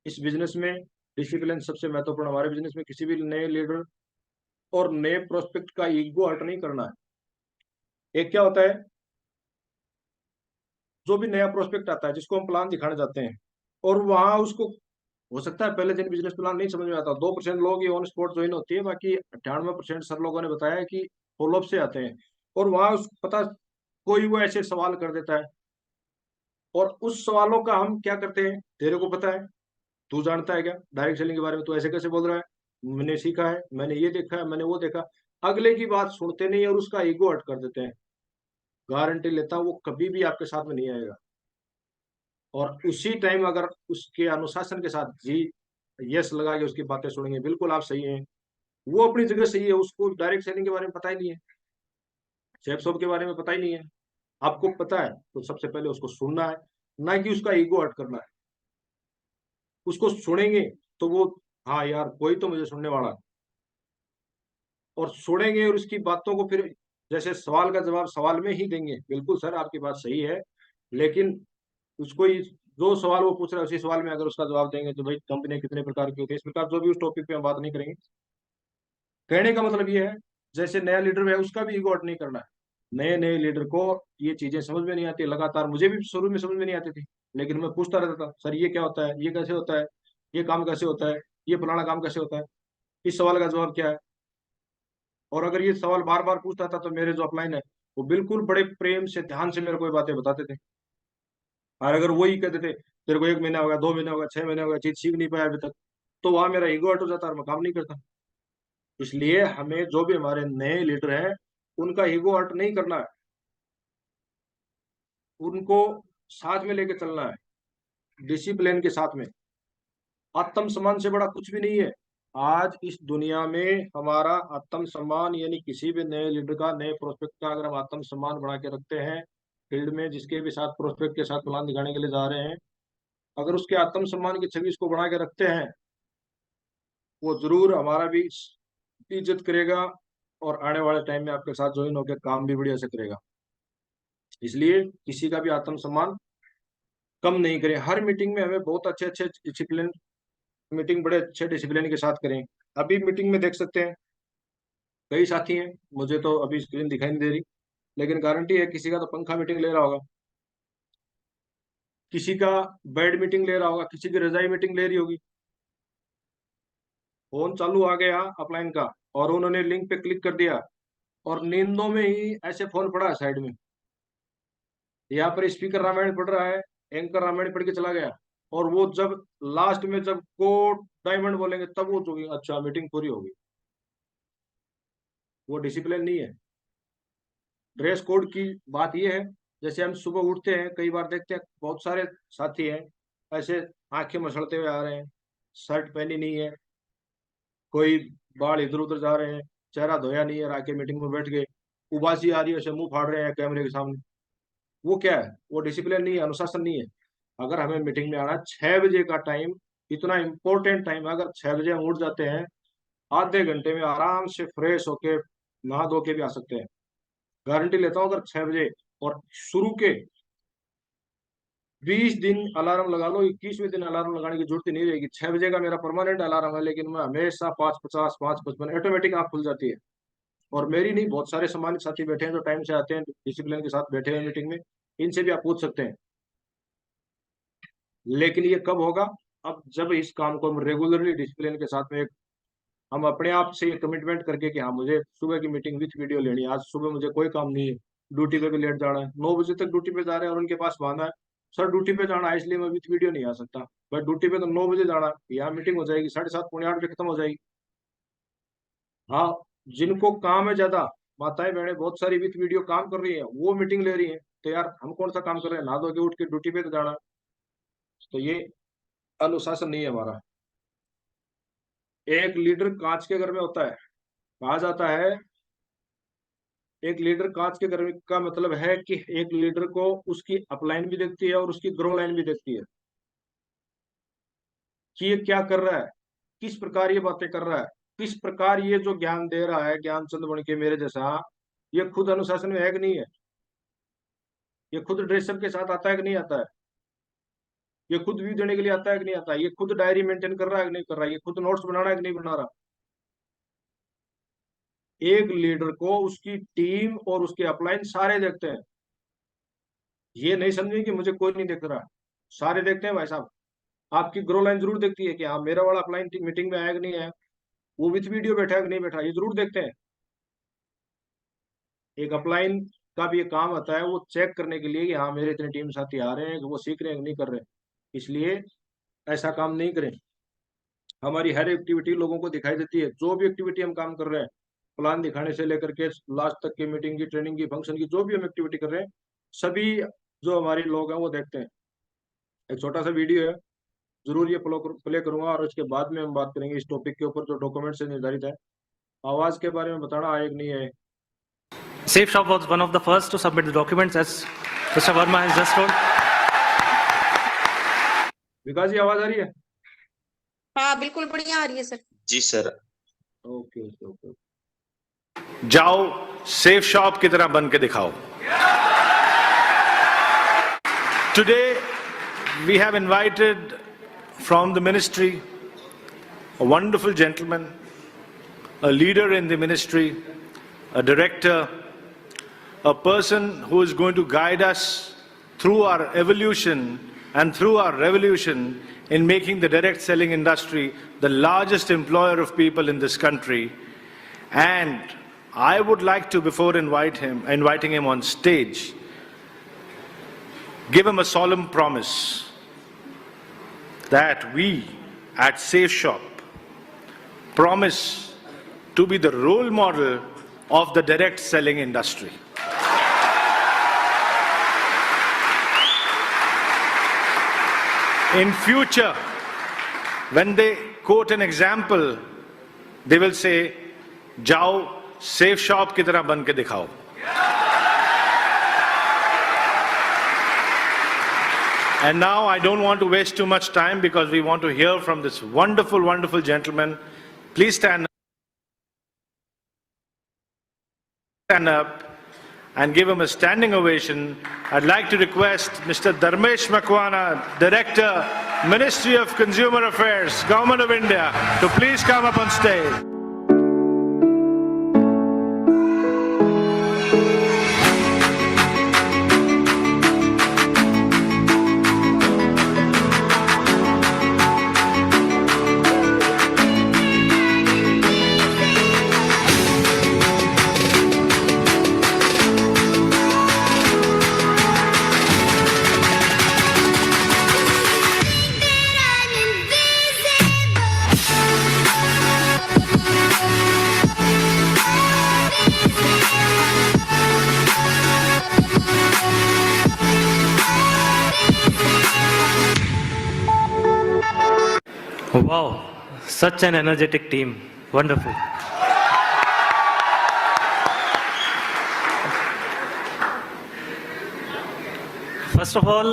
इस बिजनेस में डिसिप्लिन सबसे महत्वपूर्ण। हमारे बिजनेस में किसी भी नए लीडर और नए प्रोस्पेक्ट का ईगो हर्ट नहीं करना है। एक क्या होता है, जो भी नया प्रोस्पेक्ट आता है जिसको हम प्लान दिखाने जाते हैं, और वहां उसको हो सकता है पहले दिन बिजनेस प्लान नहीं समझ में आता, 2% लोग ही ऑन स्पॉट ज्वाइन होती है, बाकी 98% सर लोगों ने बताया है कि फॉलोअप से आते हैं। और वहां उस पता कोई वो ऐसे सवाल कर देता है, और उस सवालों का हम क्या करते हैं, तेरे को पता है, तू जानता है क्या डायरेक्ट सेलिंग के बारे में, तू ऐसे कैसे बोल रहा है, मैंने सीखा है, मैंने ये देखा है, मैंने वो देखा। अगले की बात सुनते नहीं और उसका ईगो हर्ट कर देते हैं। गारंटी लेता हूं वो कभी भी आपके साथ में नहीं आएगा। और उसी टाइम अगर उसके अनुशासन के साथ जी यस लगा के उसकी बातें सुनेंगे, बिल्कुल आप सही हैं, वो अपनी जगह सही है, उसको डायरेक्ट सेलिंग के बारे में पता ही नहीं है, सेप शॉप के बारे में पता ही नहीं है। आपको पता है तो सबसे पहले उसको सुनना है, ना कि उसका ईगो हर्ट करना है। उसको सुनेंगे तो वो, हाँ यार कोई तो मुझे सुनने वाला है, और सुनेंगे और उसकी बातों को फिर जैसे सवाल का जवाब सवाल में ही देंगे। बिल्कुल सर आपकी बात सही है, लेकिन उसको जो सवाल वो पूछ रहा है उसी सवाल में अगर उसका जवाब देंगे, तो भाई कंपनी कितने प्रकार की होती है, इस प्रकार जो भी उस टॉपिक पे हम बात नहीं करेंगे। कहने का मतलब ये है, जैसे नया लीडर है उसका भी ईगो हर्ट नहीं करना है। नए नए लीडर को ये चीजें समझ में नहीं आती, लगातार मुझे भी शुरू में समझ में नहीं आती थी, लेकिन मैं पूछता रहता था, सर ये क्या होता है, ये कैसे होता है, ये काम कैसे होता है, ये फलाना काम कैसे होता है, इस सवाल का जवाब क्या है। और अगर ये सवाल बार बार पूछता था तो मेरे जो अपलाइन है वो बिल्कुल बड़े प्रेम से ध्यान से मेरे को ये बातें बताते थे। और अगर वही कहते थे तेरे को 1 महीना होगा, 2 महीने होगा, 6 महीने होगा, चीज सीख नहीं पाया अभी तक, तो वहां मेरा ईगो हर्ट हो जाता और मैं काम नहीं करता। इसलिए हमें जो भी हमारे नए लीडर हैं उनका ईगो हर्ट नहीं करना है, उनको साथ में लेके चलना है डिसिप्लिन के साथ में। आत्म सम्मान से बड़ा कुछ भी नहीं है। आज इस दुनिया में हमारा आत्म सम्मान, यानी किसी भी नए लीडर का, नए प्रोस्पेक्ट का अगर हम आत्म सम्मान बढ़ा के रखते हैं फील्ड में, जिसके भी साथ प्रोस्पेक्ट के साथ प्लान दिखाने के लिए जा रहे हैं, अगर उसके आत्म सम्मान की छवि इसको बढ़ा के रखते हैं, वो जरूर हमारा भी इज्जत करेगा और आने वाले टाइम में आपके साथ ज्वाइन होकर काम भी बढ़िया से करेगा। इसलिए किसी का भी आत्म सम्मान कम नहीं करें। हर मीटिंग में हमें बहुत अच्छे अच्छे डिसिप्लिन, मीटिंग बड़े अच्छे डिसिप्लिन के साथ करें। अभी मीटिंग में देख सकते हैं कई साथी हैं, मुझे तो अभी स्क्रीन दिखाई नहीं दे रही, लेकिन गारंटी है किसी का तो पंखा मीटिंग ले रहा होगा, किसी का बेड मीटिंग ले रहा होगा, किसी की रजाई मीटिंग ले रही होगी। फोन चालू आ गया अपलाइन का और उन्होंने लिंक पे क्लिक कर दिया और नींदों में ही ऐसे फोन पड़ा है साइड में, यहाँ पर स्पीकर रामायण पढ़ रहा है, एंकर रामायण पढ़ के चला गया, और वो जब लास्ट में जब कोड डायमंड बोलेंगे तब वो चुकी, अच्छा मीटिंग पूरी होगी। वो डिसिप्लिन नहीं है। ड्रेस कोड की बात ये है, जैसे हम सुबह उठते हैं, कई बार देखते हैं बहुत सारे साथी हैं ऐसे आंखें मसलते हुए आ रहे हैं, शर्ट पहनी नहीं है, कोई बाल इधर उधर जा रहे हैं, चेहरा धोया नहीं है, आके मीटिंग में बैठ गए, उबासी आ रही है, ऐसे मुंह फाड़ रहे हैं कैमरे के सामने। वो क्या है? वो डिसिप्लिन नहीं है, अनुशासन नहीं है। अगर हमें मीटिंग में आना है 6 बजे का टाइम, इतना इंपॉर्टेंट टाइम है, अगर 6 बजे हम उठ जाते हैं, आधे घंटे में आराम से फ्रेश होके नहा धो के भी आ सकते हैं। गारंटी लेता हूँ, अगर 6 बजे और शुरू के 20 दिन अलार्म लगा लो, 21वें दिन अलार्म लगाने की जरूरत ही नहीं रहेगी। 6 बजे का मेरा परमानेंट अलार्म है, लेकिन मैं हमेशा 5:50, 5:55 ऑटोमेटिक आँख खुल जाती है। और मेरी नहीं, बहुत सारे सम्मानित साथी बैठे हैं जो टाइम से आते हैं, डिसिप्लिन के साथ बैठे हैं मीटिंग में, इनसे भी आप पूछ सकते हैं। लेकिन ये कब होगा? अब जब इस काम को हम रेगुलरली डिसिप्लिन के साथ में, हम अपने आप से कमिटमेंट करके कि हाँ मुझे सुबह की मीटिंग विथ वीडियो लेनी है, आज सुबह मुझे कोई काम नहीं है, ड्यूटी पे भी लेट जाना है, 9 बजे तक ड्यूटी पे जा रहे हैं और उनके पास बहाना है सर ड्यूटी पे जाना है इसलिए मैं विथ वीडियो नहीं आ सकता। भाई ड्यूटी पे तो 9 बजे जाना है, यहाँ मीटिंग हो जाएगी 7:30 पौने 8 बजे खत्म हो जाएगी। हाँ, जिनको काम है ज्यादा, माताएं बहनें बहुत सारी विथ वीडियो काम कर रही है, वो मीटिंग ले रही है, तो यार हम कौन सा काम कर रहे हैं? नहा धो के उठ के ड्यूटी पे तो जाना है। तो ये अनुशासन नहीं है हमारा। एक लीडर कांच के घर में होता है, कहा जाता है एक लीडर कांच के घर में का मतलब है कि एक लीडर को उसकी अपलाइन भी देखती है और उसकी ग्रो लाइन भी देखती है कि ये क्या कर रहा है, किस प्रकार ये बातें कर रहा है, किस प्रकार ये जो ज्ञान दे रहा है, ज्ञानचंद बन के मेरे जैसा, ये खुद अनुशासन में है कि नहीं है, ये खुद ड्रेसअप के साथ आता है कि नहीं आता है, ये खुद व्यू देने के लिए आता है कि नहीं आता है, ये खुद डायरी मेंटेन कर रहा है कि नहीं कर रहा है, ये खुद नोट्स बना रहा है कि नहीं बना रहा। एक लीडर को उसकी टीम और उसके अपलाइन सारे देखते हैं। ये नहीं समझे कि मुझे कोई नहीं देख रहा, सारे देखते हैं भाई साहब। आपकी ग्रो लाइन जरूर देखती है कि हाँ मेरा वाला अपलाइन मीटिंग में आया कि नहीं आया, वो विथ वीडियो बैठा है कि नहीं बैठा, ये जरूर देखते हैं। एक अपलाइन का भी ये काम आता है, वो चेक करने के लिए कि हाँ मेरे इतने टीम साथी आ रहे हैं, कि वो सीख रहे हैं कि नहीं कर रहे हैं। इसलिए ऐसा काम नहीं करें। हमारी हर एक्टिविटी लोगों को दिखाई देती है, जो भी एक्टिविटी हम काम कर रहे हैं, प्लान दिखाने से लेकर के लास्ट तक की मीटिंग की, ट्रेनिंग की, फंक्शन की, जो भी हम एक्टिविटी कर रहे हैं, सभी जो हमारे लोग हैं वो देखते हैं। एक छोटा सा वीडियो है, जरूर ये प्ले करूंगा और उसके बाद में हम बात करेंगे इस टॉपिक के ऊपर जो डॉक्यूमेंट से निर्धारित है। आवाज के बारे में बताना आए कि नहीं है। SafeShop was one of the first to submit the documents, as Mr. Verma has just told. विकास जी आवाज आ रही है? हाँ बिल्कुल बढ़िया आ रही है सर। जी सर। Okay okay okay. जाओ सेफ शॉप की तरह बन के दिखाओ। Today we have invited from the ministry a wonderful gentleman, a leader in the ministry, a director, a person who is going to guide us through our evolution and through our revolution in making the direct selling industry the largest employer of people in this country. And I would like to, before inviting him on stage, give him a solemn promise that we at SafeShop promise to be the role model of the direct selling industry. In future, when they quote an example, they will say, "Jao safe shop की तरह बन के दिखाओ." And now I don't want to waste too much time because we want to hear from this wonderful, wonderful gentleman. Please stand up and give him a standing ovation. I'd like to request Mr. Dharmesh Makwana, Director, Ministry of Consumer Affairs, Government of India, to please come up on stage. Wow, such an energetic team. Wonderful. First of all,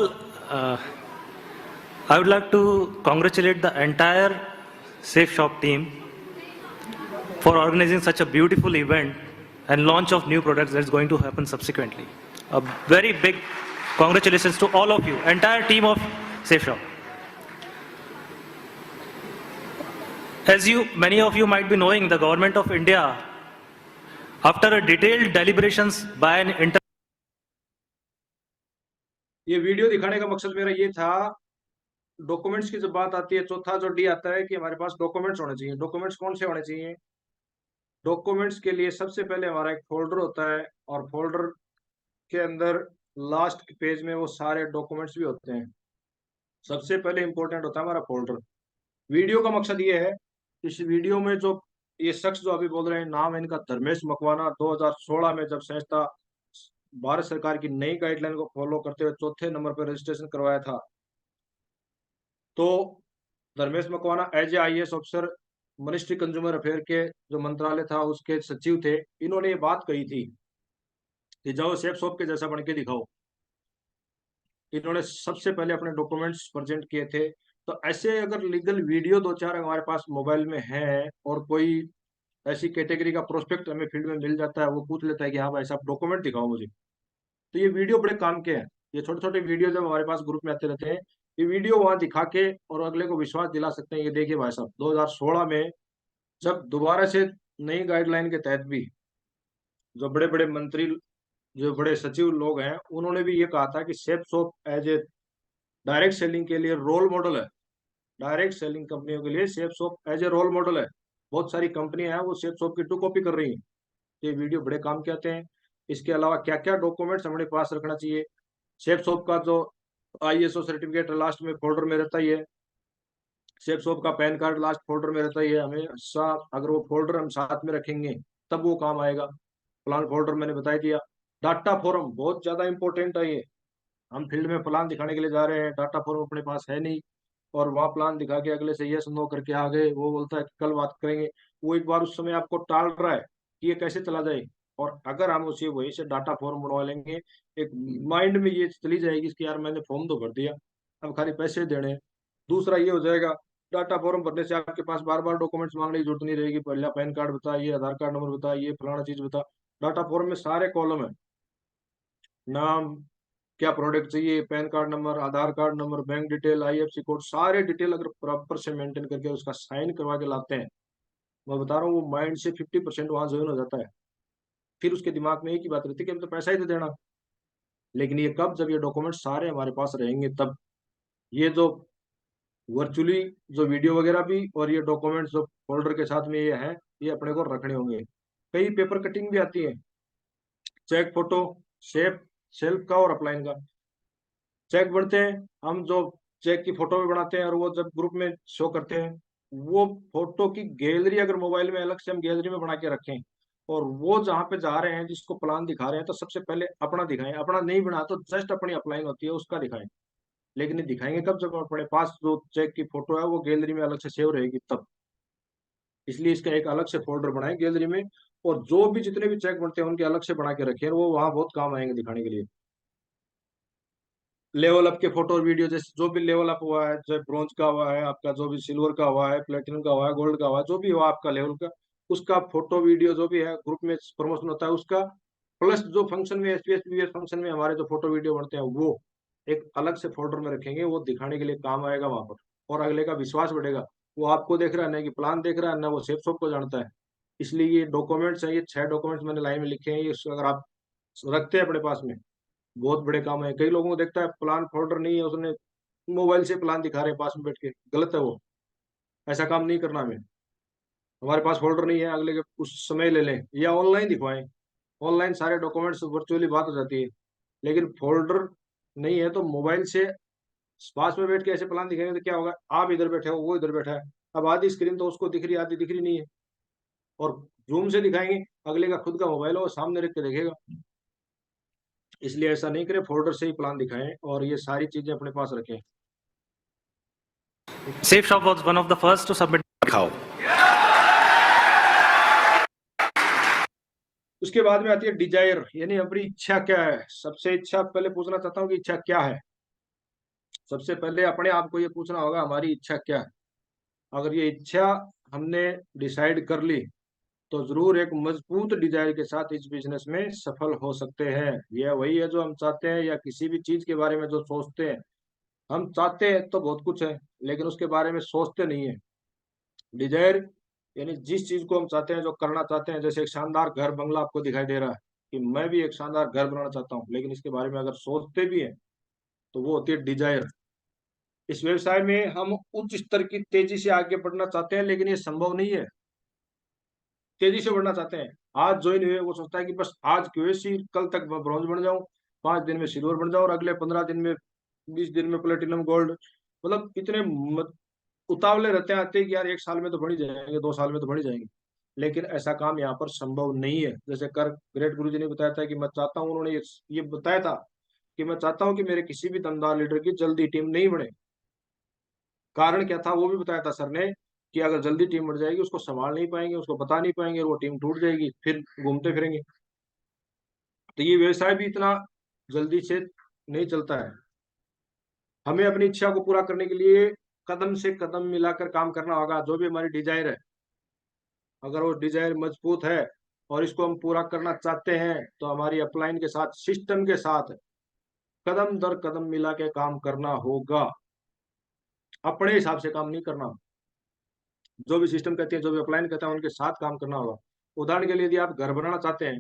I would like to congratulate the entire Safe Shop team for organizing such a beautiful event and launch of new products that's going to happen subsequently. A very big congratulations to all of you, entire team of Safe Shop. As many of you might be knowing, the government of India, after a detailed deliberations by an ये video दिखाने का मकसद मेरा ये था, documents की जब बात आती है, चौथा जो डी आता है कि हमारे पास डॉक्यूमेंट्स होने चाहिए। डॉक्यूमेंट्स कौन से होने चाहिए? डॉक्यूमेंट्स के लिए सबसे पहले हमारा एक फोल्डर होता है और फोल्डर के अंदर लास्ट पेज में वो सारे डॉक्यूमेंट्स भी होते हैं। सबसे पहले इंपॉर्टेंट होता है हमारा फोल्डर। वीडियो का मकसद ये है, इस वीडियो में जो ये शख्स जो अभी बोल रहे हैं, नाम है इनका धर्मेश मकवाना। 2016 में जब संस्था भारत सरकार की नई गाइडलाइन को फॉलो करते हुए चौथे नंबर पर रजिस्ट्रेशन करवाया था, तो Dharmesh Makwana as a IAS officer ministry consumer affair के जो मंत्रालय था उसके सचिव थे। इन्होंने ये बात कही थी कि जाओ सेफ शॉप के जैसा बन के दिखाओ। इन्होंने सबसे पहले अपने डॉक्यूमेंट्स प्रेजेंट किए थे। तो ऐसे अगर लीगल वीडियो 2-4 हमारे पास मोबाइल में है और कोई ऐसी कैटेगरी का प्रोस्पेक्ट हमें फील्ड में मिल जाता है, वो पूछ लेता है कि हाँ भाई साहब डॉक्यूमेंट दिखाओ मुझे, तो ये वीडियो बड़े काम के हैं। ये छोटे छोटे वीडियो जब हमारे पास ग्रुप में आते रहते हैं, ये वीडियो वहां दिखा के और अगले को विश्वास दिला सकते हैं। ये देखिए भाई साहब, 2016 में जब दोबारा से नई गाइडलाइन के तहत भी जो बड़े बड़े मंत्री, जो बड़े सचिव लोग हैं, उन्होंने भी ये कहा था कि Safe Shop as a direct selling के लिए रोल मॉडल है। डायरेक्ट सेलिंग कंपनियों के लिए Safe Shop as a role model है। बहुत सारी कंपनियां हैं वो सेफ शॉप की 2 कॉपी कर रही हैं। ये वीडियो बड़े काम के आते हैं। इसके अलावा क्या क्या डॉक्यूमेंट्स हमारे पास रखना चाहिए, सेफ शॉप का जो ISO सर्टिफिकेट लास्ट में फोल्डर में रहता ही है, सेफ शॉप का पैन कार्ड लास्ट फोल्डर में रहता ही है। हमें साथ, अगर वो फोल्डर हम साथ में रखेंगे तब वो काम आएगा। प्लान फोल्डर मैंने बता दिया। डाटा फॉर्म बहुत ज्यादा इंपॉर्टेंट है। ये हम फील्ड में प्लान दिखाने के लिए जा रहे हैं, डाटा फॉर्म अपने पास है नहीं, और वहाँ प्लान दिखा के अगले से यस नो करके आ गए, वो बोलता है कि कल बात करेंगे। वो एक बार उस समय आपको टाल रहा है कि ये कैसे चला जाए। और अगर हम उसे वही से डाटा फॉर्म बनवा लेंगे, एक माइंड में ये चली जाएगी कि यार मैंने फॉर्म तो भर दिया, अब खाली पैसे देने हैं। दूसरा ये हो जाएगा, डाटा फॉर्म भरने से आपके पास बार बार डॉक्यूमेंट्स मांगने की जरूरत नहीं रहेगी। पहला पैन कार्ड बताइए, आधार कार्ड नंबर बताइए, फलाना चीज बता। डाटा फॉर्म में सारे कॉलम है, नाम, क्या प्रोडक्ट चाहिए, PAN card number, Aadhaar card number, bank detail, IFSC code, सारे डिटेल अगर प्रॉपर से मेंटेन करके उसका साइन करवा के लाते हैं, मैं बता रहा हूँ वो माइंड से 50% वहां ज्वाइन हो जाता है। फिर उसके दिमाग में एक ही बात रहती है कि हम तो पैसा ही दे देना। लेकिन ये कब, जब ये डॉक्यूमेंट सारे हमारे पास रहेंगे तब। ये जो वर्चुअली जो वीडियो वगैरह भी और ये डॉक्यूमेंट्स जो फोल्डर के साथ में ये है, ये अपने को रखने होंगे। कई पेपर कटिंग भी आती है, चेक फोटो, शेप, सेल्फ का और अपलाइन का। चेक बनते हैं, हम जो चेक की फोटो भी बनाते हैं और वो जब ग्रुप में शो करते हैं, वो फोटो की गैलरी अगर मोबाइल में अलग से हम गैलरी में बना के रखें, और वो जहाँ पे जा रहे हैं जिसको प्लान दिखा रहे हैं, तो सबसे पहले अपना दिखाएं। अपना नहीं बना तो जस्ट अपनी अपलाइन होती है उसका दिखाएं। लेकिन ये दिखाएंगे कब, जब अपने पास जो चेक की फोटो है वो गैलरी में अलग से सेव रहेगी तब। इसलिए इसका एक अलग से फोल्डर बनाए गैलरी में, और जो भी जितने भी चेक बनते हैं उनके अलग से बना के रखें, वो वहां बहुत काम आएंगे दिखाने के लिए। लेवल अप के फोटो और वीडियो, जैसे जो भी लेवल अप हुआ है, चाहे ब्रॉन्ज का हुआ है आपका, जो भी सिल्वर का हुआ है, प्लेटिनम का हुआ है, गोल्ड का हुआ है, जो भी हुआ आपका लेवल का, उसका फोटो वीडियो जो भी है ग्रुप में प्रमोशन होता है उसका, प्लस जो फंक्शन में एसपीएस पीवीएस फंक्शन में हमारे जो फोटो वीडियो बनते हैं वो एक अलग से फोल्डर में रखेंगे, वो दिखाने के लिए काम आएगा वहां पर, और अगले का विश्वास बढ़ेगा। वो आपको देख रहा है ना कि प्लान देख रहा है ना, वो सेफ शॉप को जानता है। इसलिए ये डॉक्यूमेंट्स है, ये 6 डॉक्यूमेंट्स मैंने लाइन में लिखे हैं, ये अगर आप रखते हैं अपने पास में बहुत बड़े काम है। कई लोगों को देखता है प्लान फोल्डर नहीं है, उसने मोबाइल से प्लान दिखा रहे हैं पास में बैठ के, गलत है वो। ऐसा काम नहीं करना हमें। हमारे पास फोल्डर नहीं है, अगले के उस समय ले लें या ऑनलाइन दिखवाएं। ऑनलाइन सारे डॉक्यूमेंट्स वर्चुअली बात हो जाती है, लेकिन फोल्डर नहीं है तो मोबाइल से पास में बैठ के ऐसे प्लान दिखाएंगे तो क्या होगा, आप इधर बैठे हो वो इधर बैठा है, अब आधी स्क्रीन तो उसको दिख रही है, आधी दिख रही नहीं है। और जूम से दिखाएंगे, अगले का खुद का मोबाइल हो सामने रख के देखेगा। इसलिए ऐसा नहीं करें, फोल्डर से ही प्लान दिखाएं और ये सारी चीजें अपने पास रखें। Safe Shop was one of the first to submit. How? उसके बाद में आती है डिजायर, यानी अपनी इच्छा क्या है। सबसे इच्छा पहले पूछना चाहता हूँ कि इच्छा क्या है। सबसे पहले अपने आप को ये पूछना होगा हमारी इच्छा क्या है। अगर ये इच्छा हमने डिसाइड कर ली तो जरूर एक मजबूत डिजायर के साथ इस बिजनेस में सफल हो सकते हैं। यह वही है जो हम चाहते हैं, या किसी भी चीज के बारे में जो सोचते हैं। हम चाहते हैं तो बहुत कुछ है, लेकिन उसके बारे में सोचते नहीं है। डिजायर यानी जिस चीज को हम चाहते हैं, जो करना चाहते हैं, जैसे एक शानदार घर बंगला आपको दिखाई दे रहा है कि मैं भी एक शानदार घर बनाना चाहता हूँ, लेकिन इसके बारे में अगर सोचते भी हैं तो वो होती है डिजायर। इस व्यवसाय में हम उच्च स्तर की तेजी से आगे बढ़ना चाहते हैं, लेकिन ये संभव नहीं है। तेजी से बढ़ना चाहते हैं, आज ज्वाइन हुए वो सोचता है कि बस आज क्यूएससी, कल तक मैं ब्रॉन्ज बन जाऊं, 5 दिन में सिल्वर बन जाऊं, और अगले 15 दिन में, 20 दिन में प्लेटिनम गोल्ड। मतलब इतने उतावले रहते हैं आते हैं कि यार 1 साल में तो बढ़ ही जाएंगे, 2 साल में तो बढ़ ही जाएंगे। लेकिन ऐसा काम यहाँ पर संभव नहीं है। जैसे कर ग्रेट गुरु जी ने बताया था कि मैं चाहता हूँ, उन्होंने ये बताया था कि मैं चाहता हूँ कि मेरे किसी भी दमदार लीडर की जल्दी टीम नहीं बने। कारण क्या था वो भी बताया था सर ने, कि अगर जल्दी टीम बढ़ जाएगी उसको संभाल नहीं पाएंगे, उसको बता नहीं पाएंगे, और वो टीम टूट जाएगी, फिर घूमते फिरेंगे। तो ये व्यवसाय भी इतना जल्दी से नहीं चलता है। हमें अपनी इच्छा को पूरा करने के लिए कदम से कदम मिलाकर काम करना होगा। जो भी हमारी डिजायर है, अगर वो डिजायर मजबूत है और इसको हम पूरा करना चाहते हैं, तो हमारी अपलाइन के साथ, सिस्टम के साथ कदम दर कदम मिला के काम करना होगा। अपने हिसाब से काम नहीं करना। जो भी सिस्टम कहते हैं, जो भी अपलाइन कहते हैं, उनके साथ काम करना होगा। उदाहरण के लिए यदि आप घर बनाना चाहते हैं,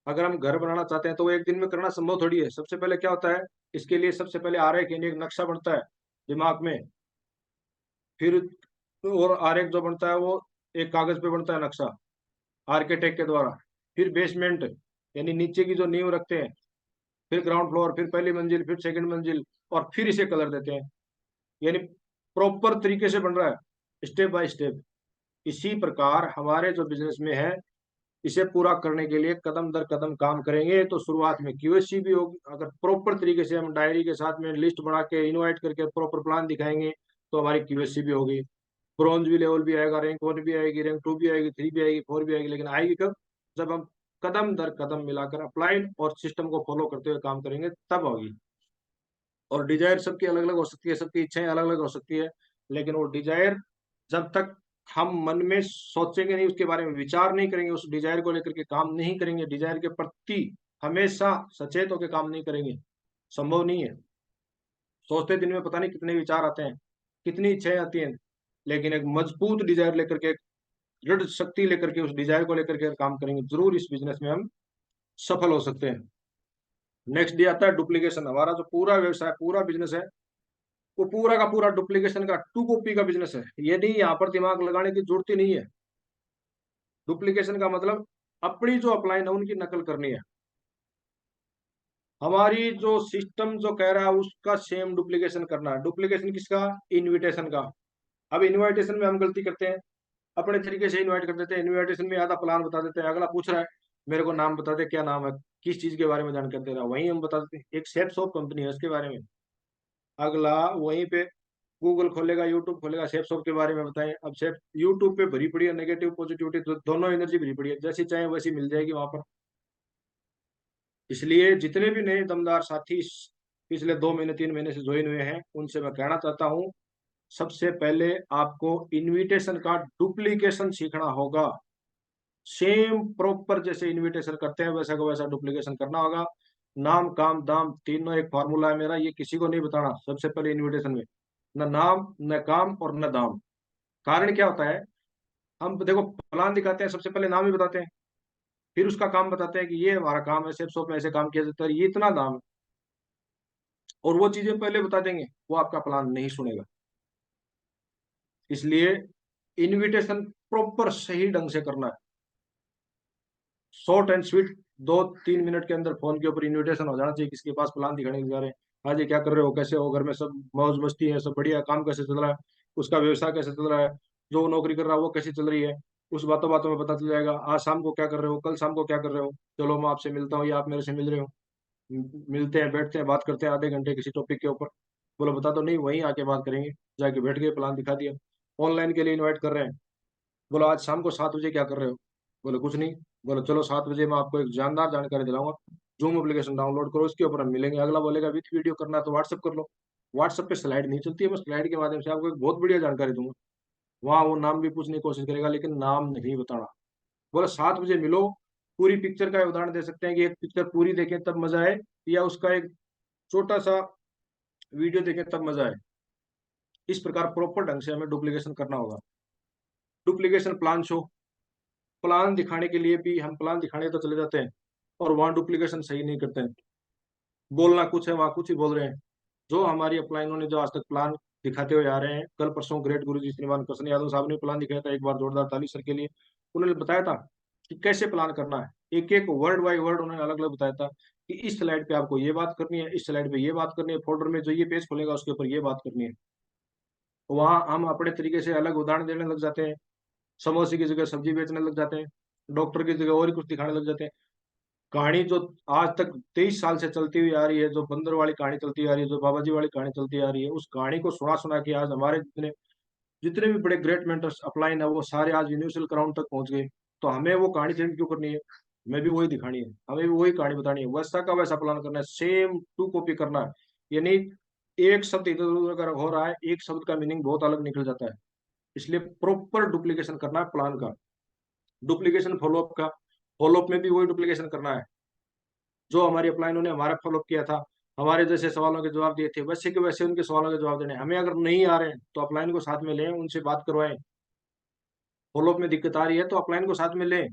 अगर हम घर बनाना चाहते हैं तो वो एक दिन में करना संभव थोड़ी है। सबसे पहले क्या होता है, इसके लिए सबसे पहले आरेख यानी एक नक्शा बनता है दिमाग में। फिर और आरेख जो बनता है वो एक कागज पे बनता है, नक्शा आर्किटेक्ट के द्वारा। फिर बेसमेंट यानी नीचे की जो नींव रखते हैं, फिर ग्राउंड फ्लोर, फिर पहली मंजिल, फिर सेकंड मंजिल, और फिर इसे कलर देते हैं। यानी प्रॉपर तरीके से बन रहा है, स्टेप बाय स्टेप। इसी प्रकार हमारे जो बिजनेस में है, इसे पूरा करने के लिए कदम दर कदम काम करेंगे तो शुरुआत में क्यूएससी भी होगी। अगर प्रॉपर तरीके से हम डायरी के साथ में लिस्ट बना के इनवाइट करके प्रॉपर प्लान दिखाएंगे तो हमारी क्यूएससी भी होगी, ब्रॉन्ज भी लेवल भी आएगा, रैंक 1 भी आएगी, रैंक 2 भी आएगी, 3 भी आएगी, 4 भी आएगी। लेकिन आएगी कब, जब हम कदम दर कदम मिलाकर अप्लाइड और सिस्टम को फॉलो करते हुए काम करेंगे तब होगी। और डिजायर सबकी अलग अलग हो सकती है, सबकी इच्छाएं अलग अलग हो सकती है, लेकिन वो डिजायर जब तक हम मन में सोचेंगे नहीं, उसके बारे में विचार नहीं करेंगे, उस डिजायर को लेकर के काम नहीं करेंगे, डिजायर के प्रति हमेशा सचेत होकर काम नहीं करेंगे, संभव नहीं है। सोचते दिन में पता नहीं कितने विचार आते हैं, कितनी इच्छाएं आती हैं, लेकिन एक मजबूत डिजायर लेकर के, दृढ़ शक्ति लेकर के, उस डिजायर को लेकर के काम करेंगे, जरूर इस बिजनेस में हम सफल हो सकते हैं। नेक्स्ट डे आता है डुप्लीकेशन। हमारा जो पूरा व्यवसाय, पूरा बिजनेस है, वो पूरा का पूरा डुप्लीकेशन का, टू कॉपी का बिजनेस है। ये नहीं, यहाँ पर दिमाग लगाने की जरूरत ही नहीं है। डुप्लीकेशन का मतलब अपनी जो अपलाइन है उनकी नकल करनी है। हमारी जो सिस्टम जो कह रहा है उसका सेम डुप्लीकेशन करना है। डुप्लीकेशन किसका, इनविटेशन का। अब इनविटेशन में हम गलती करते हैं, अपने तरीके से इनवाइट कर देते हैं। इनविटेशन में आधा प्लान बता देते हैं, अगला पूछ रहा है मेरे को नाम बता दे, क्या नाम है, किस चीज के बारे में जानकारी दे रहा है, वही हम बता देते हैं। एक सेफ शॉप कंपनी है उसके बारे में, अगला वहीं पे गूगल खोलेगा, यूट्यूब खोलेगा, सेफ शॉप के बारे में बताएं। अब सेफ यूट्यूब पे भरी पड़ी है नेगेटिव पॉजिटिविटी, दोनों एनर्जी भरी पड़ी है, जैसी चाहे वैसी मिल जाएगी वहां पर। इसलिए जितने भी नए दमदार साथी पिछले 2 महीने 3 महीने से ज्वाइन हुए हैं, उनसे मैं कहना चाहता हूँ, सबसे पहले आपको इनविटेशन का डुप्लीकेशन सीखना होगा। सेम प्रॉपर जैसे इनविटेशन करते हैं वैसा को वैसा डुप्लीकेशन करना होगा। नाम काम दाम तीनों एक फार्मूला है मेरा, ये किसी को नहीं बताना सबसे पहले इनविटेशन में, न नाम न काम और न दाम। कारण क्या होता है, हम देखो प्लान दिखाते हैं, सबसे पहले नाम ही बताते हैं, फिर उसका काम बताते हैं कि ये हमारा काम है, सेफ शॉप में ऐसे काम किया जाता है, ये इतना दाम है, और वो चीजें पहले बता देंगे, वो आपका प्लान नहीं सुनेगा। इसलिए इनविटेशन प्रॉपर सही ढंग से करना है, शॉर्ट एंड स्वीट, 2-3 मिनट के अंदर फोन के ऊपर इनविटेशन हो जाना चाहिए। किसके पास प्लान दिखाने जा रहे हैं, हाँ जी क्या कर रहे हो, कैसे हो, घर में सब मौज मस्ती है, सब बढ़िया, काम कैसे चल रहा है, उसका व्यवसाय कैसे चल रहा है, जो वो नौकरी कर रहा है वो कैसी चल रही है, उस बातों बातों में पता चल जाएगा। आज शाम को क्या कर रहे हो, कल शाम को क्या कर रहे हो, चलो मैं आपसे मिलता हूँ या आप मेरे से मिल रहे हो, मिलते हैं, बैठते हैं, बात करते हैं आधे घंटे किसी टॉपिक के ऊपर। बोलो बता दो, नहीं वहीं आके बात करेंगे, जाके बैठ गए, प्लान दिखा दिया। ऑनलाइन के लिए इन्वाइट कर रहे हैं, बोलो आज शाम को 7 बजे क्या कर रहे हो, बोले कुछ नहीं, बोलो चलो 7 बजे मैं आपको एक जानदार जानकारी दिलाऊंगा, जूम एप्लीकेशन डाउनलोड करो, इसके ऊपर हम मिलेंगे। अगला बोलेगा विथ वीडियो करना है तो व्हाट्सएप कर लो, व्हाट्सएप पे स्लाइड नहीं चलती है, मैं स्लाइड के माध्यम से आपको एक बहुत बढ़िया जानकारी दूंगा। वहाँ वो नाम भी पूछने की कोशिश करेगा लेकिन नाम नहीं बताना। बोला 7 बजे मिलो, पूरी पिक्चर का उदाहरण दे सकते हैं कि एक पिक्चर पूरी देखें तब मजा आए, या उसका एक छोटा सा वीडियो देखें तब मजा आए। इस प्रकार प्रॉपर ढंग से हमें डुप्लीकेशन करना होगा। डुप्लीकेशन प्लान शो, प्लान दिखाने के लिए भी हम प्लान दिखाने तो चले जाते हैं और वहां डुप्लीकेशन सही नहीं करते हैं, बोलना कुछ है वहां कुछ ही बोल रहे हैं। जो हमारी अपलाइनों ने जो आज तक प्लान दिखाते हुए आ रहे हैं, कल परसों ग्रेट गुरुजी श्रीमान कृष्ण यादव साहब ने प्लान दिखाया था, एक बार जोरदार ताली सर के लिए। उन्होंने बताया था कि कैसे प्लान करना है, एक एक वर्ड बाय वर्ड उन्होंने अलग अलग बताया था कि इस स्लाइड पे आपको ये बात करनी है, इस स्लाइड पे ये बात करनी है, फोल्डर में जो ये पेज खुलेगा उसके ऊपर ये बात करनी है। वहां हम अपने तरीके से अलग उदाहरण देने लग जाते हैं, समोसे की जगह सब्जी बेचने लग जाते हैं, डॉक्टर की जगह और ही कुछ दिखाने लग जाते हैं। कहानी जो आज तक 23 साल से चलती हुई आ रही है, जो बंदर वाली कहानी चलती आ रही है, जो बाबा जी वाली कहानी चलती आ रही है, उस कहानी को सुना सुना के आज हमारे जितने जितने भी बड़े ग्रेट मेंटर्स अपलाइन है वो सारे आज यूनिवर्सल क्राउन तक पहुंच गए। तो हमें वो कहानी चेंज क्यों करनी है, हमें भी वही दिखानी है, हमें भी वही कहानी बतानी है, वैसा का वैसा प्लान करना है, सेम टू कॉपी करना है। यानी एक शब्द इधर उधर अगर हो रहा है, एक शब्द का मीनिंग बहुत अलग निकल जाता है। इसलिए प्रॉपर डुप्लीकेशन करना है प्लान का। डुप्लीकेशन फॉलोअप का, फॉलोअप में भी वही डुप्लीकेशन करना है जो हमारी अपलाइनों ने हमारा फॉलोअप किया था, हमारे जैसे सवालों के जवाब दिए थे, वैसे के वैसे उनके सवालों के जवाब देने। हमें अगर नहीं आ रहे हैं तो अपलाइन को साथ में लें, उनसे बात करवाएं। फॉलोअप में दिक्कत आ रही है तो अपलाइन को साथ में लें,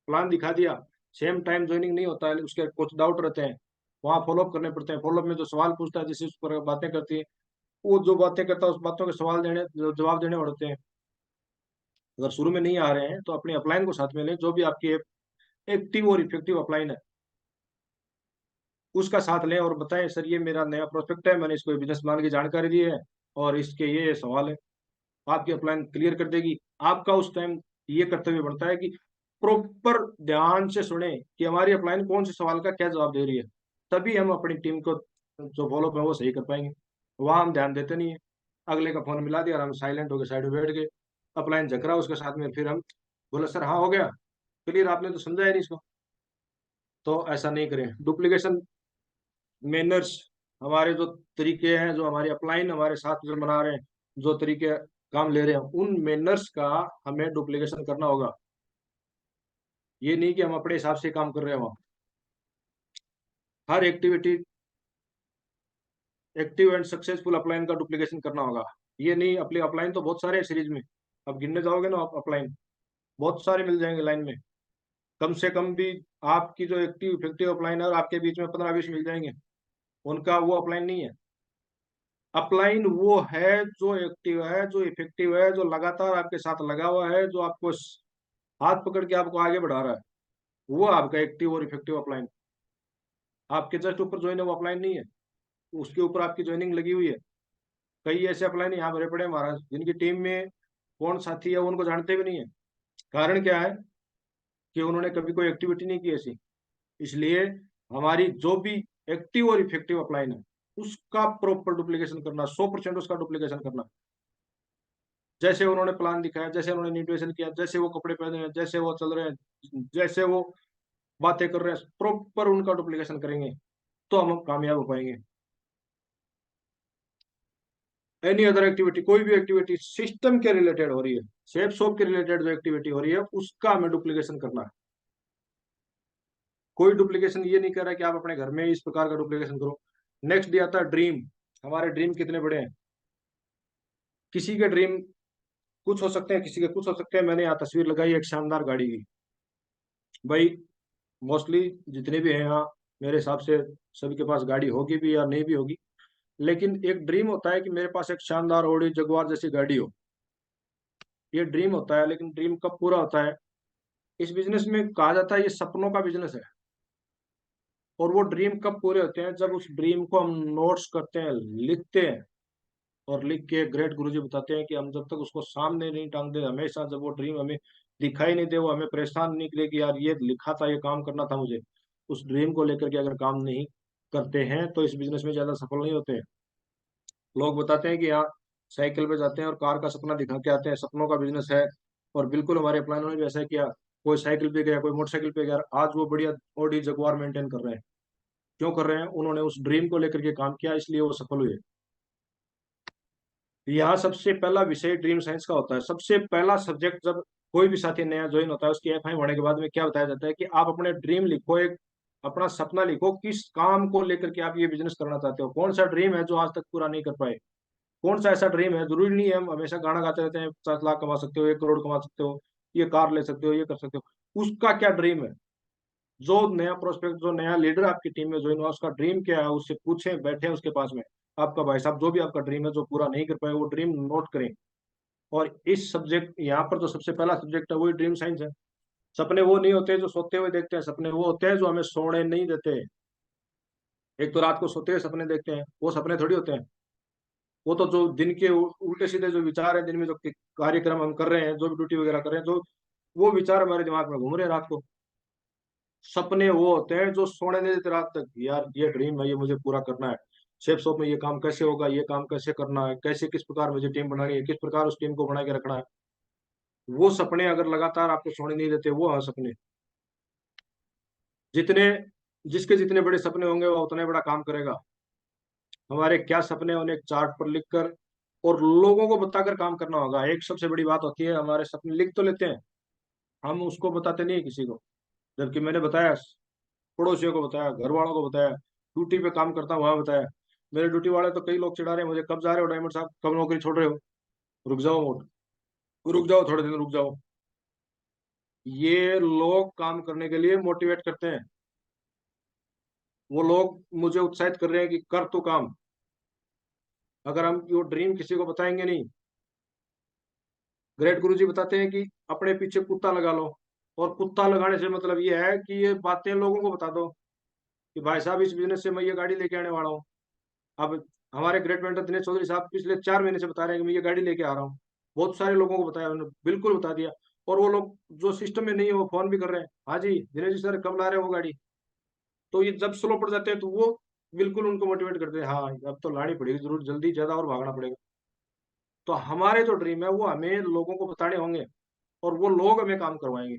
प्लान दिखा दिया, सेम टाइम ज्वाइनिंग नहीं होता है, उसके कुछ डाउट रहते हैं, वहाँ फॉलोअप करने पड़ते हैं। फॉलोअप में जो सवाल पूछता है, जिस पर बातें करती है, वो जो बातें करता है उस बातों के सवाल देने, जवाब देने पड़ते हैं। अगर शुरू में नहीं आ रहे हैं तो अपने अपलाइन को साथ में लें, जो भी आपकी एक्टिव और इफेक्टिव अपलाइन है उसका साथ लें और बताएं सर ये मेरा नया प्रोस्पेक्ट है, मैंने इसको बिजनेस प्लान की जानकारी दी है और इसके ये सवाल है। आपकी अपलाइन क्लियर कर देगी। आपका उस टाइम ये कर्तव्य बनता है कि प्रॉपर ध्यान से सुने कि हमारी अपलाइन कौन से सवाल का क्या जवाब दे रही है, तभी हम अपनी टीम को जो फॉलोअप है वो सही कर पाएंगे। वहां हम ध्यान देते नहीं है, अगले का फोन मिला दिया और हम साइलेंट होकर साइड में बैठ गए, अपलाइन झकरा उसके साथ में, फिर हम बोले सर हाँ हो गया क्लियर, आपने तो समझा ही नहीं इसको। तो ऐसा नहीं करें। डुप्लीकेशन मैनर्स, हमारे जो तरीके हैं, जो हमारे अपलाइन हमारे साथ जो बना रहे हैं, जो तरीके काम ले रहे हैं, उन मैनर्स का हमें डुप्लीकेशन करना होगा। ये नहीं कि हम अपने हिसाब से काम कर रहे हैं। वहां हर activity active and successful upline का डुप्लीकेशन करना होगा। ये नहीं, अपने अपलाइन तो बहुत सारे हैं सीरीज में, अब गिनने जाओगे ना आप अपलाइन बहुत सारे मिल जाएंगे लाइन में, कम से कम भी आपकी जो एक्टिव इफेक्टिव अपलाइन है और आपके बीच में 15-20 मिल जाएंगे, उनका वो अपलाइन नहीं है। अपलाइन वो है जो एक्टिव है, जो इफेक्टिव है, जो लगातार आपके साथ लगा हुआ है, जो आपको हाथ पकड़ के आपको आगे बढ़ा रहा है, वो आपका एक्टिव और इफेक्टिव अपलाइन। आपके जस्ट ऊपर ज्वाइन है वो अपलाइन नहीं है, उसके ऊपर आपकी ज्वाइनिंग लगी हुई है। कई ऐसे अपलाइन यहाँ भरे पड़े हैं महाराज, जिनकी टीम में कौन साथी है वो उनको जानते भी नहीं है। कारण क्या है कि उन्होंने कभी कोई एक्टिविटी नहीं की ऐसी। इसलिए हमारी जो भी एक्टिव और इफेक्टिव अपलाइन है उसका प्रॉपर डुप्लीकेशन करना, 100% उसका डुप्लीकेशन करना। जैसे उन्होंने प्लान दिखाया, जैसे उन्होंने न्यूट्रिशन किया, जैसे वो कपड़े पहने हैं, जैसे वो चल रहे हैं, जैसे वो बातें कर रहे हैं, प्रॉपर उनका डुप्लीकेशन करेंगे तो हम कामयाब हो पाएंगे। एनी अदर एक्टिविटी, कोई भी एक्टिविटी सिस्टम के रिलेटेड हो रही है, सेफ शॉप के रिलेटेड जो एक्टिविटी हो रही है, उसका हमें डुप्लीकेशन करना है। कोई डुप्लीकेशन ये नहीं कर रहा कि आप अपने घर में इस प्रकार का डुप्लीकेशन करो। नेक्स्ट डे आता है ड्रीम। हमारे ड्रीम कितने बड़े हैं। किसी के ड्रीम कुछ हो सकते हैं, किसी के कुछ हो सकते हैं। मैंने यहाँ तस्वीर लगाई एक शानदार गाड़ी की। भाई मोस्टली जितने भी हैं यहाँ, मेरे हिसाब से सभी के पास गाड़ी होगी भी या नहीं भी होगी, लेकिन एक ड्रीम होता है कि मेरे पास एक शानदार ऑडी जगुआर जैसी गाड़ी हो। ये ड्रीम होता है, लेकिन ड्रीम कब पूरा होता है। इस बिजनेस में कहा जाता है ये सपनों का बिजनेस है। और वो ड्रीम कब पूरे होते हैं, जब उस ड्रीम को हम नोट्स करते हैं, लिखते हैं, और लिख के ग्रेट गुरुजी बताते हैं कि हम जब तक उसको सामने नहीं टांगते, हमेशा जब वो ड्रीम हमें दिखाई नहीं दे, वो हमें परेशान नहीं करे कि यार ये लिखा था, ये काम करना था मुझे, उस ड्रीम को लेकर के अगर काम नहीं करते हैं तो इस बिजनेस में ज्यादा सफल नहीं होते हैं। लोग बताते हैं कि यहाँ साइकिल पे जाते हैं और कार का सपना दिखा के आते हैं, सपनों का बिजनेस है। और बिल्कुल हमारे प्लानों ने भी ऐसा किया, कोई साइकिल पे गया, कोई मोटरसाइकिल पे गया, आज वो बढ़िया ऑडी जगुआर मेंटेन कर रहे हैं। क्यों कर रहे हैं, उन्होंने उस ड्रीम को लेकर के काम किया, इसलिए वो सफल हुए। यहाँ सबसे पहला विषय ड्रीम साइंस का होता है। सबसे पहला सब्जेक्ट जब कोई भी साथी नया ज्वाइन होता है, उसकी एफआई होने के बाद में क्या बताया जाता है कि आप अपने ड्रीम लिखो, एक अपना सपना लिखो, किस काम को लेकर के आप ये बिजनेस करना चाहते हो, कौन सा ड्रीम है जो आज तक पूरा नहीं कर पाए। कौन सा ऐसा ड्रीम है, जरूरी नहीं है हम हमेशा गाना गाते रहते हैं 50 लाख कमा सकते हो, 1 करोड़ कमा सकते हो, ये कार ले सकते हो, ये कर सकते हो। उसका क्या ड्रीम है। जो नया प्रोस्पेक्ट, जो नया लीडर आपकी टीम में ज्वाइन हुआ, उसका ड्रीम क्या है, उससे पूछें, बैठे उसके पास में, आपका भाई साहब जो भी आपका ड्रीम है जो पूरा नहीं कर पाए, वो ड्रीम नोट करें। और इस सब्जेक्ट यहाँ पर जो सबसे पहला सब्जेक्ट है वही ड्रीम साइंस है। सपने वो नहीं होते जो सोते हुए देखते हैं, सपने वो होते हैं जो हमें सोने नहीं देते। एक तो रात को सोते हुए सपने देखते हैं, वो सपने थोड़ी होते हैं। वो तो जो दिन के उल्टे सीधे जो विचार है, दिन में जो कार्यक्रम हम कर रहे हैं, जो भी ड्यूटी वगैरह कर रहे हैं, जो वो विचार हमारे दिमाग में घूम रहे हैं रात को। सपने वो होते हैं जो सोने नहीं देते रात तक, यार ये ड्रीम है, ये मुझे पूरा करना है। शेप शॉप में ये काम कैसे होगा, ये काम कैसे करना है, कैसे किस प्रकार मुझे टीम बनानी है, किस प्रकार उस टीम को बना के रखना है। वो सपने अगर लगातार आपको सोने नहीं देते, वो है सपने। जितने जिसके जितने बड़े सपने होंगे वो उतना बड़ा काम करेगा। हमारे क्या सपने हैं उन्हें एक चार्ट पर लिखकर और लोगों को बताकर काम करना होगा। एक सबसे बड़ी बात होती है, हमारे सपने लिख तो लेते हैं, हम उसको बताते नहीं है किसी को। जबकि मैंने बताया, पड़ोसियों को बताया, घर वालों को बताया, ड्यूटी पे काम करता हूँ वहां बताया। मेरे ड्यूटी वाले तो कई लोग चिढ़ा रहे हैं मुझे, कब जा रहे हो डायमंड साहब, कब नौकरी छोड़ रहे हो, रुक जाओ मोट, रुक जाओ थोड़े दिन रुक जाओ। ये लोग काम करने के लिए मोटिवेट करते हैं। वो लोग मुझे उत्साहित कर रहे हैं कि कर तू काम। अगर हम वो ड्रीम किसी को बताएंगे नहीं, ग्रेट गुरुजी बताते हैं कि अपने पीछे कुत्ता लगा लो। और कुत्ता लगाने से मतलब ये है कि ये बातें लोगों को बता दो कि भाई साहब इस बिजनेस से मैं ये गाड़ी लेके आने वाला हूँ। अब हमारे ग्रेट मेंटर दिनेश चौधरी साहब पिछले 4 महीने से बता रहे हैं कि मैं ये गाड़ी लेके आ रहा हूँ। बहुत सारे लोगों को बताया उन्होंने, बिल्कुल बता दिया। और वो लोग जो सिस्टम में नहीं है वो फोन भी कर रहे हैं, हाँ जी दिनेश जी सर कब ला रहे हो वो गाड़ी। तो ये जब स्लो पड़ जाते हैं तो वो बिल्कुल उनको मोटिवेट करते हैं, हाँ अब तो लानी पड़ेगी जरूर, जल्दी ज्यादा और भागना पड़ेगा। तो हमारे जो ड्रीम है वो हमें लोगों को बताने होंगे और वो लोग हमें काम करवाएंगे।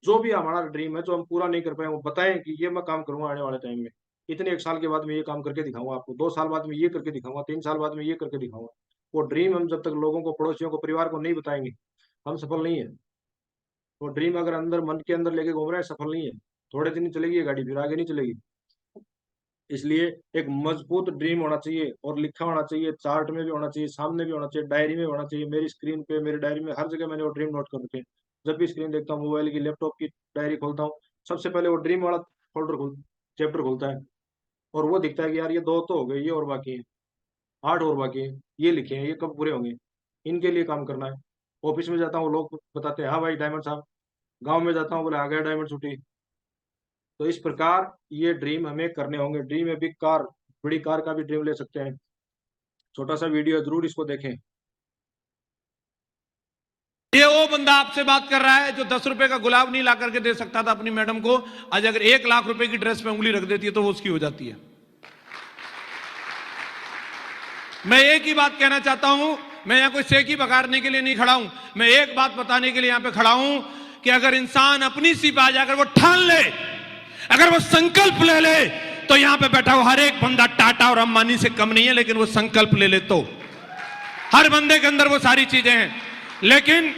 जो भी हमारा ड्रीम है जो हम पूरा नहीं कर पाए, वो बताएं कि ये मैं काम करूंगा आने वाले टाइम में, इतने 1 साल के बाद मैं ये काम करके दिखाऊंगा आपको, 2 साल बाद में ये करके दिखाऊंगा, 3 साल बाद में ये करके दिखाऊंगा। वो ड्रीम हम जब तक लोगों को, पड़ोसियों को, परिवार को नहीं बताएंगे, हम सफल नहीं है। वो ड्रीम अगर अंदर मन के अंदर लेके घूम रहे हैं, सफल नहीं है। थोड़े दिन ही चलेगी ये गाड़ी, फिर आगे नहीं चलेगी। इसलिए एक मजबूत ड्रीम होना चाहिए और लिखा होना चाहिए, चार्ट में भी होना चाहिए, सामने भी होना चाहिए, डायरी में होना चाहिए। मेरी स्क्रीन पे, मेरी डायरी में, हर जगह मैंने वो ड्रीम नोट कर रखे हैं। जब भी स्क्रीन देखता हूँ, मोबाइल की, लैपटॉप की डायरी खोलता हूँ, सबसे पहले वो ड्रीम वाला चैप्टर खुलता है और वो दिखता है कि यार ये 2 तो हो गए, ये और बाकी है, 8 और बाकी है, ये लिखे हैं, ये कब पूरे होंगे, इनके लिए काम करना है। ऑफिस में जाता हूँ, लोग बताते हैं हाँ भाई डायमंड साहब। गाँव में जाता हूँ, बोले आ गया डायमंड छुट्टी। तो इस प्रकार ये ड्रीम हमें करने होंगे। ड्रीम है बिग कार, बड़ी कार का भी ड्रीम ले सकते हैं। छोटा सा वीडियो जरूर इसको देखें। ये वो बंदा आपसे बात कर रहा है जो 10 रुपए का गुलाब नहीं ला करके दे सकता था अपनी मैडम को, आज अगर 1 लाख रुपए की ड्रेस पे उंगली रख देती है तो वो उसकी हो जाती है। मैं एक ही बात कहना चाहता हूं, मैं यहाँ कोई सेकी बगाड़ने के लिए नहीं खड़ा हूं, मैं एक बात बताने के लिए यहाँ पे खड़ा हूं कि अगर इंसान अपनी सीप आ जाकर वो ठान ले, अगर वो संकल्प ले ले, तो यहां पे बैठा हुआ हर एक बंदा टाटा और अंबानी से कम नहीं है, लेकिन वो संकल्प ले ले तो हर बंदे के अंदर वो सारी चीजें हैं। लेकिन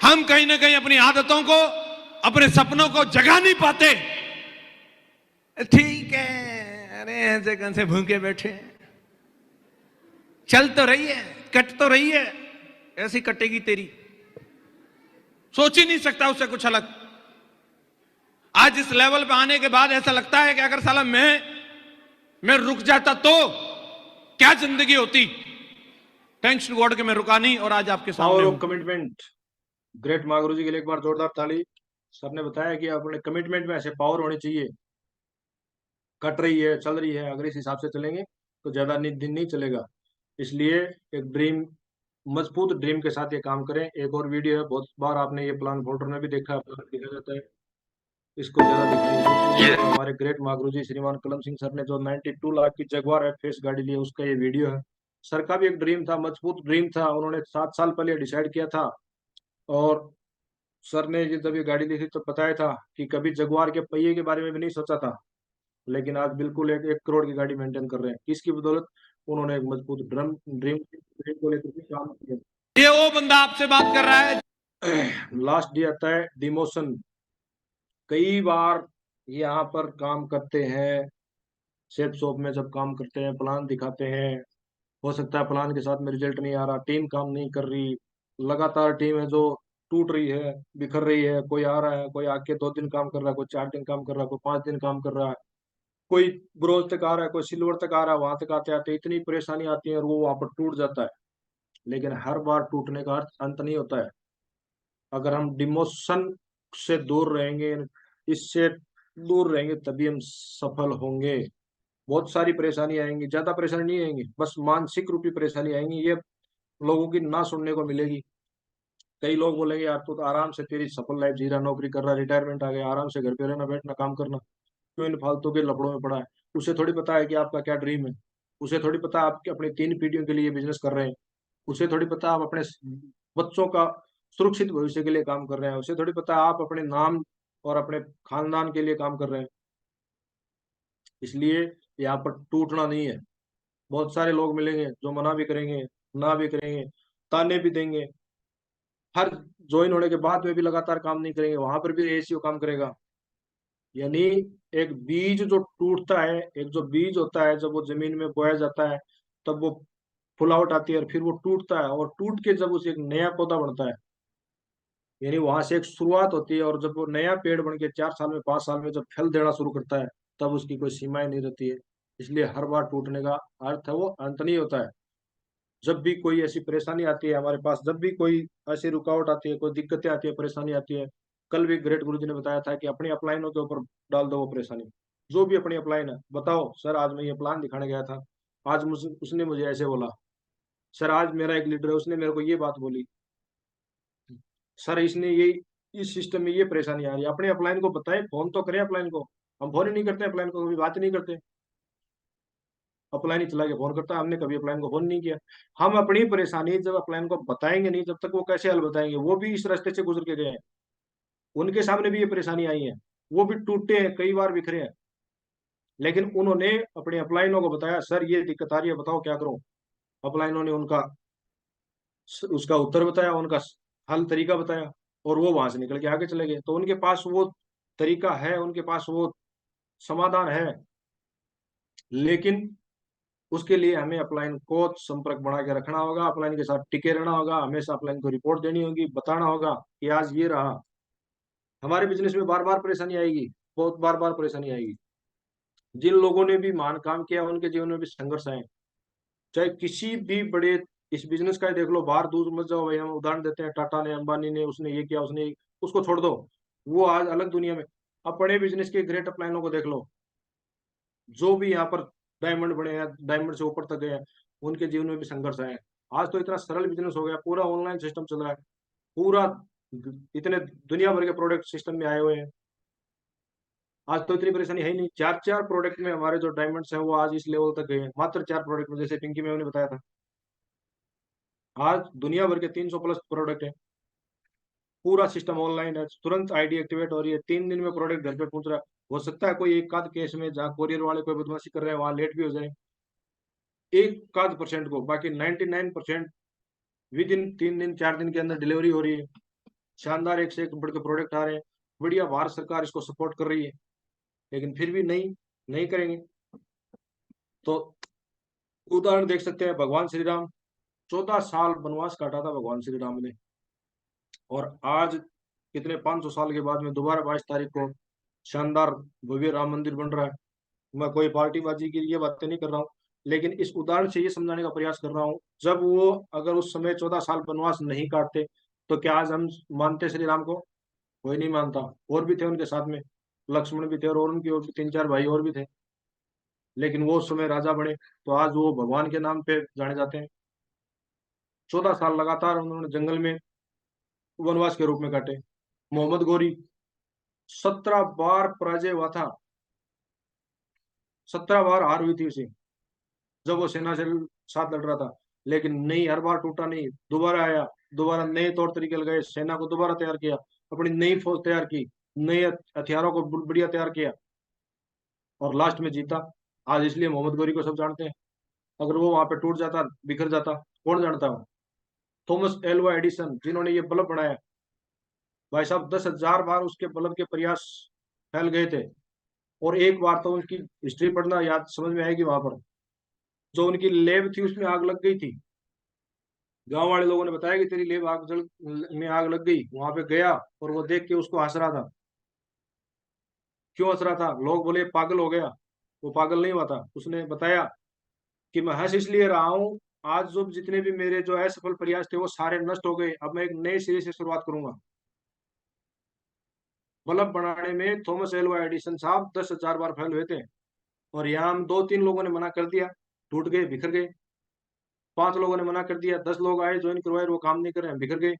हम कहीं ना कहीं अपनी आदतों को, अपने सपनों को जगा नहीं पाते। ठीक है, अरे ऐसे कैसे भूखे बैठे हैं, चल तो रही है, कट तो रही है, ऐसी कटेगी तेरी, सोच ही नहीं सकता उससे कुछ अलग। आज इस लेवल पे आने के बाद ऐसा लगता है कि अगर साला मैं रुक जाता तो क्या जिंदगी होती। थैंक्स टू गॉड कि मैं रुका नहीं और आज आपके सामने पावर हूं। Of commitment. ग्रेट मागरू जी के लिए एक बार जोरदार ताली। सर ने बताया कि अपने कमिटमेंट में ऐसे पावर होनी चाहिए। कट रही है, चल रही है, अगर इस हिसाब से चलेंगे तो ज्यादा दिन नहीं चलेगा। इसलिए एक ड्रीम, मजबूत ड्रीम के साथ ये काम करें। एक और वीडियो है, बहुत बार आपने ये प्लान फोल्डर में भी देखा, प्लान दिखा जाता है, इसको ज्यादा दिखने की जरूरत नहीं है। तो हमारे ग्रेट मागरू जी श्रीमान कलम सिंह सर ने जो 92 लाख की जगुआर एफएस गाड़ी ली है, उसका ये वीडियो है। सर का भी एक ड्रीम था, मजबूत ड्रीम था, उन्होंने 7 साल पहले डिसाइड किया था। और सर ने जब ये गाड़ी ली थी तो बताया था कि कभी जगुआर के पहिए के बारे में भी नहीं सोचा था, लेकिन आज बिल्कुल 1 करोड़ की गाड़ी मेंटेन कर रहे हैं। किसकी बदौलत? उन्होंने एक मजबूत ड्रीम को लेकर के काम किया। ये वो बंदा आपसे बात कर रहा है। लास्ट डे आता है डिमोशन। कई बार यहाँ पर काम करते हैं, सेफ शॉप में जब काम करते हैं, प्लान दिखाते हैं, हो सकता है प्लान के साथ में रिजल्ट नहीं आ रहा, टीम काम नहीं कर रही, लगातार टीम है जो टूट रही है, बिखर रही है। कोई आ रहा है, कोई आके 2 दिन काम कर रहा है, कोई 4 दिन काम कर रहा है, कोई 5 दिन काम कर रहा है, कोई ब्रोंज तक आ रहा है, कोई सिल्वर तक आ रहा है। वहां तक आते आते इतनी परेशानी आती है और वो वहां पर टूट जाता है। लेकिन हर बार टूटने का अंत नहीं होता है। अगर हम डिमोशन से दूर रहेंगे, इससे दूर रहेंगे, तभी हम सफल होंगे। बहुत सारी परेशानी आएंगी, ज्यादा परेशानी नहीं आएंगी, बस मानसिक रूपी परेशानी आएंगी। ये लोगों की ना सुनने को मिलेगी। कई लोग बोलेंगे यार तू तो आराम से तेरी सफल लाइफ जी रहा, नौकरी कर रहा, रिटायरमेंट आ गया, आराम से घर पे रहना, बैठना, काम करना, क्यों इन फालतू के लफड़ों में पड़ा है। उसे थोड़ी पता है कि आपका क्या ड्रीम है। उसे थोड़ी पता आपके अपने 3 पीढ़ियों के लिए बिजनेस कर रहे हैं। उसे थोड़ी पता आप अपने बच्चों का सुरक्षित भविष्य के लिए काम कर रहे हैं। उसे थोड़ी पता आप अपने नाम और अपने खानदान के लिए काम कर रहे हैं। इसलिए यहाँ पर टूटना नहीं है। बहुत सारे लोग मिलेंगे जो मना भी करेंगे, ना भी करेंगे, ताने भी देंगे। हर ज्वाइन होने के बाद में भी लगातार काम नहीं करेंगे, वहां पर भी एसीओ काम करेगा। यानी एक बीज जो टूटता है, एक जो बीज होता है, जब वो जमीन में बोया जाता है तब वो फुलावट आती है और फिर वो टूटता है, और टूट के जब उसे एक नया पौधा बनता है, यानी वहां से एक शुरुआत होती है। और जब वो नया पेड़ बन के 4 साल में, 5 साल में जब फल देना शुरू करता है, तब उसकी कोई सीमाएं नहीं रहती है। इसलिए हर बार टूटने का अर्थ है वो अंत नहीं होता है। जब भी कोई ऐसी परेशानी आती है हमारे पास, जब भी कोई ऐसी रुकावट आती है, कोई दिक्कतें आती है, परेशानी आती है, कल भी ग्रेट गुरु जी ने बताया था कि अपनी अपलाइनों के ऊपर डाल दो वो परेशानी। जो भी अपनी अपलाइन है, बताओ सर आज मैं ये प्लान दिखाने गया था, आज मुझे उसने मुझे ऐसे बोला, सर आज मेरा एक लीडर है उसने मेरे को ये बात बोली, सर इसने ये इस सिस्टम में ये परेशानी आ रही है। अपने अपलाइन को बताएं, फोन तो करें अपलाइन को। हम फोन ही नहीं करते अपलाइन को, कभी बात ही नहीं करते। अपलाइन ही चला के फोन करता है, हमने कभी अपलाइन को फोन नहीं किया। हम अपनी परेशानी जब अपलाइन को बताएंगे नहीं, जब तक वो कैसे हल बताएंगे? वो भी इस रास्ते से गुजर के गए हैं, उनके सामने भी ये परेशानी आई है, वो भी टूटे हैं, कई बार बिखरे हैं, लेकिन उन्होंने अपने अपलाइनों को बताया सर ये दिक्कत आ रही है, बताओ क्या करूं। अपलाइनों ने उनका उसका उत्तर बताया, उनका हल तरीका बताया, और वो वहां से निकल के आगे चले गए। तो उनके पास वो तरीका है, उनके पास वो समाधान है, लेकिन उसके लिए हमें अपलाइन को संपर्क बना के रखना होगा, अपलाइन के साथ टिके रहना होगा, हमेशा अपलाइन को रिपोर्ट देनी होगी, बताना होगा कि आज ये रहा। हमारे बिजनेस में बार बार परेशानी आएगी, बहुत बार बार परेशानी आएगी। जिन लोगों ने भी महान काम किया उनके जीवन में भी संघर्ष आए, चाहे किसी भी बड़े, इस बिजनेस का ही देख लो, बाहर दूर मत जाओ भाई, हम उदाहरण देते हैं, टाटा ने, अंबानी ने, उसने ये किया, उसने उसको छोड़ दो, वो आज अलग दुनिया में। अपने बिजनेस के ग्रेट अपलाइनों को देख लो, जो भी यहाँ पर डायमंड बने हैं, डायमंड से ऊपर तक गए हैं, उनके जीवन में भी संघर्ष आए। आज तो इतना सरल बिजनेस हो गया, पूरा ऑनलाइन सिस्टम चल रहा है, पूरा इतने दुनिया भर के प्रोडक्ट सिस्टम में आए हुए हैं। आज तो इतनी परेशानी है ही नहीं। 4 प्रोडक्ट में हमारे जो डायमंड्स हैं वो आज इस लेवल तक गए हैं, मात्र 4 प्रोडक्ट में, जैसे पिंकी मैम ने बताया था। आज दुनिया भर के 300 प्लस प्रोडक्ट है, पूरा सिस्टम ऑनलाइन है, तुरंत आईडी एक्टिवेट हो रही है, 3 दिन में प्रोडक्ट घर पे पहुंच रहा है। हो सकता है कोई एक आध केस में जहाँ कोरियर वाले कोई बदमाशी कर रहे हैं वहां लेट भी हो जाए, एक आध परसेंट को, बाकी 99% विद इन 3 दिन 4 दिन के अंदर डिलीवरी हो रही है। शानदार, एक से एक बढ़ के प्रोडक्ट आ रहे हैं, बढ़िया। भारत सरकार इसको सपोर्ट कर रही है, लेकिन फिर भी नहीं करेंगे। तो उदाहरण देख सकते हैं, भगवान श्री राम 14 साल वनवास काटा था भगवान श्री राम ने, और आज कितने 500 साल के बाद में दोबारा 22 तारीख को शानदार भव्य राम मंदिर बन रहा है। मैं कोई पार्टीबाजी की ये बातें नहीं कर रहा हूँ, लेकिन इस उदाहरण से ये समझाने का प्रयास कर रहा हूँ, जब वो अगर उस समय 14 साल वनवास नहीं काटते तो क्या आज हम मानते श्री राम को? कोई नहीं मानता। और भी थे उनके साथ में, लक्ष्मण भी थे, और उनकी और भी 3-4 भाई और भी थे, लेकिन वो उस समय राजा बने, तो आज वो भगवान के नाम पे जाने जाते हैं। 14 साल लगातार उन्होंने जंगल में वनवास के रूप में काटे। मोहम्मद गौरी 17 बार पराजय हुआ था, 17 बार हार हुई थी उसे, जब वो सेना से साथ लड़ रहा था, लेकिन नहीं, हर बार टूटा नहीं, दोबारा आया, दोबारा नए तौर तरीके लगाए, सेना को दोबारा तैयार किया, अपनी नई फौज तैयार की, नए हथियारों को बढ़िया तैयार किया, और लास्ट में जीता। आज इसलिए मोहम्मद गौरी को सब जानते हैं। अगर वो वहां पे टूट जाता, बिखर जाता, कौन जानता हो? थॉमस एल्वा एडिसन, जिन्होंने ये बल्ब बनाया, भाई साहब 10,000 बार उसके बल्ब के प्रयास फैल गए थे, और एक बार तो उनकी हिस्ट्री पढ़ना याद समझ में आएगी, वहां पर जो उनकी लेब थी उसमें आग लग गई थी। गांव वाले लोगों ने बताया कि तेरी लेब में आग लग गई। वहां पे गया और वो देख के उसको हंस रहा था। क्यों हंस रहा था? लोग बोले पागल हो गया। वो पागल नहीं हुआ था। उसने बताया कि मैं हंस इसलिए रहा हूँ, आज जो जितने भी मेरे जो असफल प्रयास थे वो सारे नष्ट हो गए, अब मैं एक नए सिरे से शुरुआत करूंगा। बल्ब बनाने में थॉमस एल्वा एडिसन साहब 10,000 बार फेल हुए थे, और यहाँ हम 2-3 लोगों ने मना कर दिया, टूट गए, बिखर गए। 5 लोगों ने मना कर दिया, 10 लोग आए, ज्वाइन करवाए, वो काम नहीं कर रहे हैं, बिखर गए।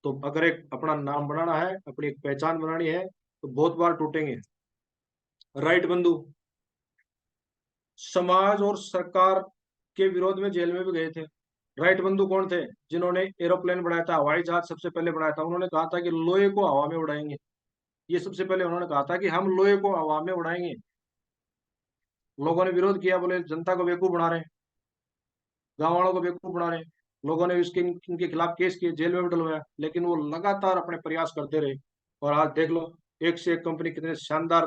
तो अगर एक अपना नाम बनाना है, अपनी एक पहचान बनानी है, तो बहुत बार टूटेंगे। राइट बंधु समाज और सरकार के विरोध में जेल में भी गए थे। राइट बंधु कौन थे? जिन्होंने एरोप्लेन बनाया था, हवाई जहाज सबसे पहले बनाया था। उन्होंने कहा था कि लोहे को हवा में उड़ाएंगे। ये सबसे पहले उन्होंने कहा था कि हम लोहे को हवा में उड़ाएंगे। लोगों ने विरोध किया, बोले जनता को बेवकूफ बना रहे हैं, गाँव वालों को बेवकूफ बना रहे हैं। लोगों ने इनके खिलाफ केस किए, जेल में भी डलवाया, लेकिन वो लगातार अपने प्रयास करते रहे। और आज देख लो, एक से एक कंपनी कितने शानदार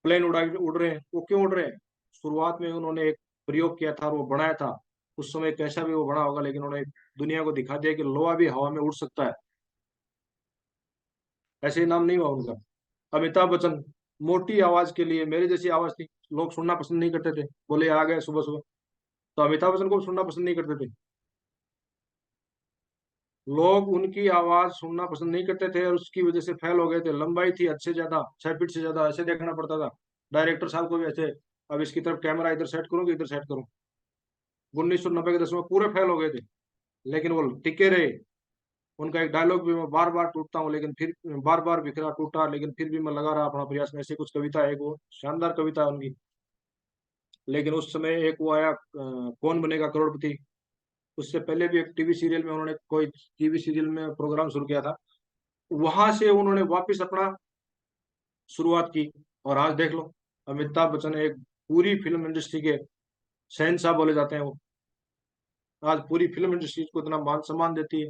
प्लेन उड़ रहे हैं। वो क्यों उड़ रहे हैं? शुरुआत में उन्होंने एक प्रयोग किया था और वो बनाया था। उस समय कैसा भी वो बना होगा, लेकिन उन्होंने दुनिया को दिखा दिया कि लोहा भी हवा में उड़ सकता है। ऐसे ही नाम नहीं हुआ उनका। अमिताभ बच्चन, मोटी आवाज के लिए, मेरी जैसी आवाज थी, लोग सुनना पसंद नहीं करते थे, बोले आ गए सुबह सुबह। तो अमिताभ बच्चन को सुनना पसंद नहीं करते थे, लोग उनकी आवाज सुनना पसंद नहीं करते थे, और उसकी वजह से फेल हो गए थे। लंबाई थी हद से ज्यादा, 6 फीट से ज्यादा, ऐसे देखना पड़ता था। डायरेक्टर साहब को भी ऐसे, अब इसकी तरफ कैमरा इधर सेट करूँ कि इधर सेट करूँ। 1990 के दशक में पूरे फेल हो गए थे, लेकिन वो टिके रहे। उनका एक डायलॉग भी, मैं बार बार टूटता हूँ लेकिन फिर, बार बार बिखरा टूटा लेकिन फिर भी मैं लगा रहा अपना प्रयास में, ऐसी कुछ कविता है। वो शानदार कविता है उनकी। लेकिन उस समय एक वो आया, कौन बनेगा करोड़पति। उससे पहले भी एक टीवी सीरियल में उन्होंने, कोई टीवी सीरियल में प्रोग्राम शुरू किया था, वहां से उन्होंने वापस अपना शुरुआत की। और आज देख लो, अमिताभ बच्चन एक पूरी फिल्म इंडस्ट्री के शहंशाह बोले जाते हैं। वो आज पूरी फिल्म इंडस्ट्री को इतना मान सम्मान देती है।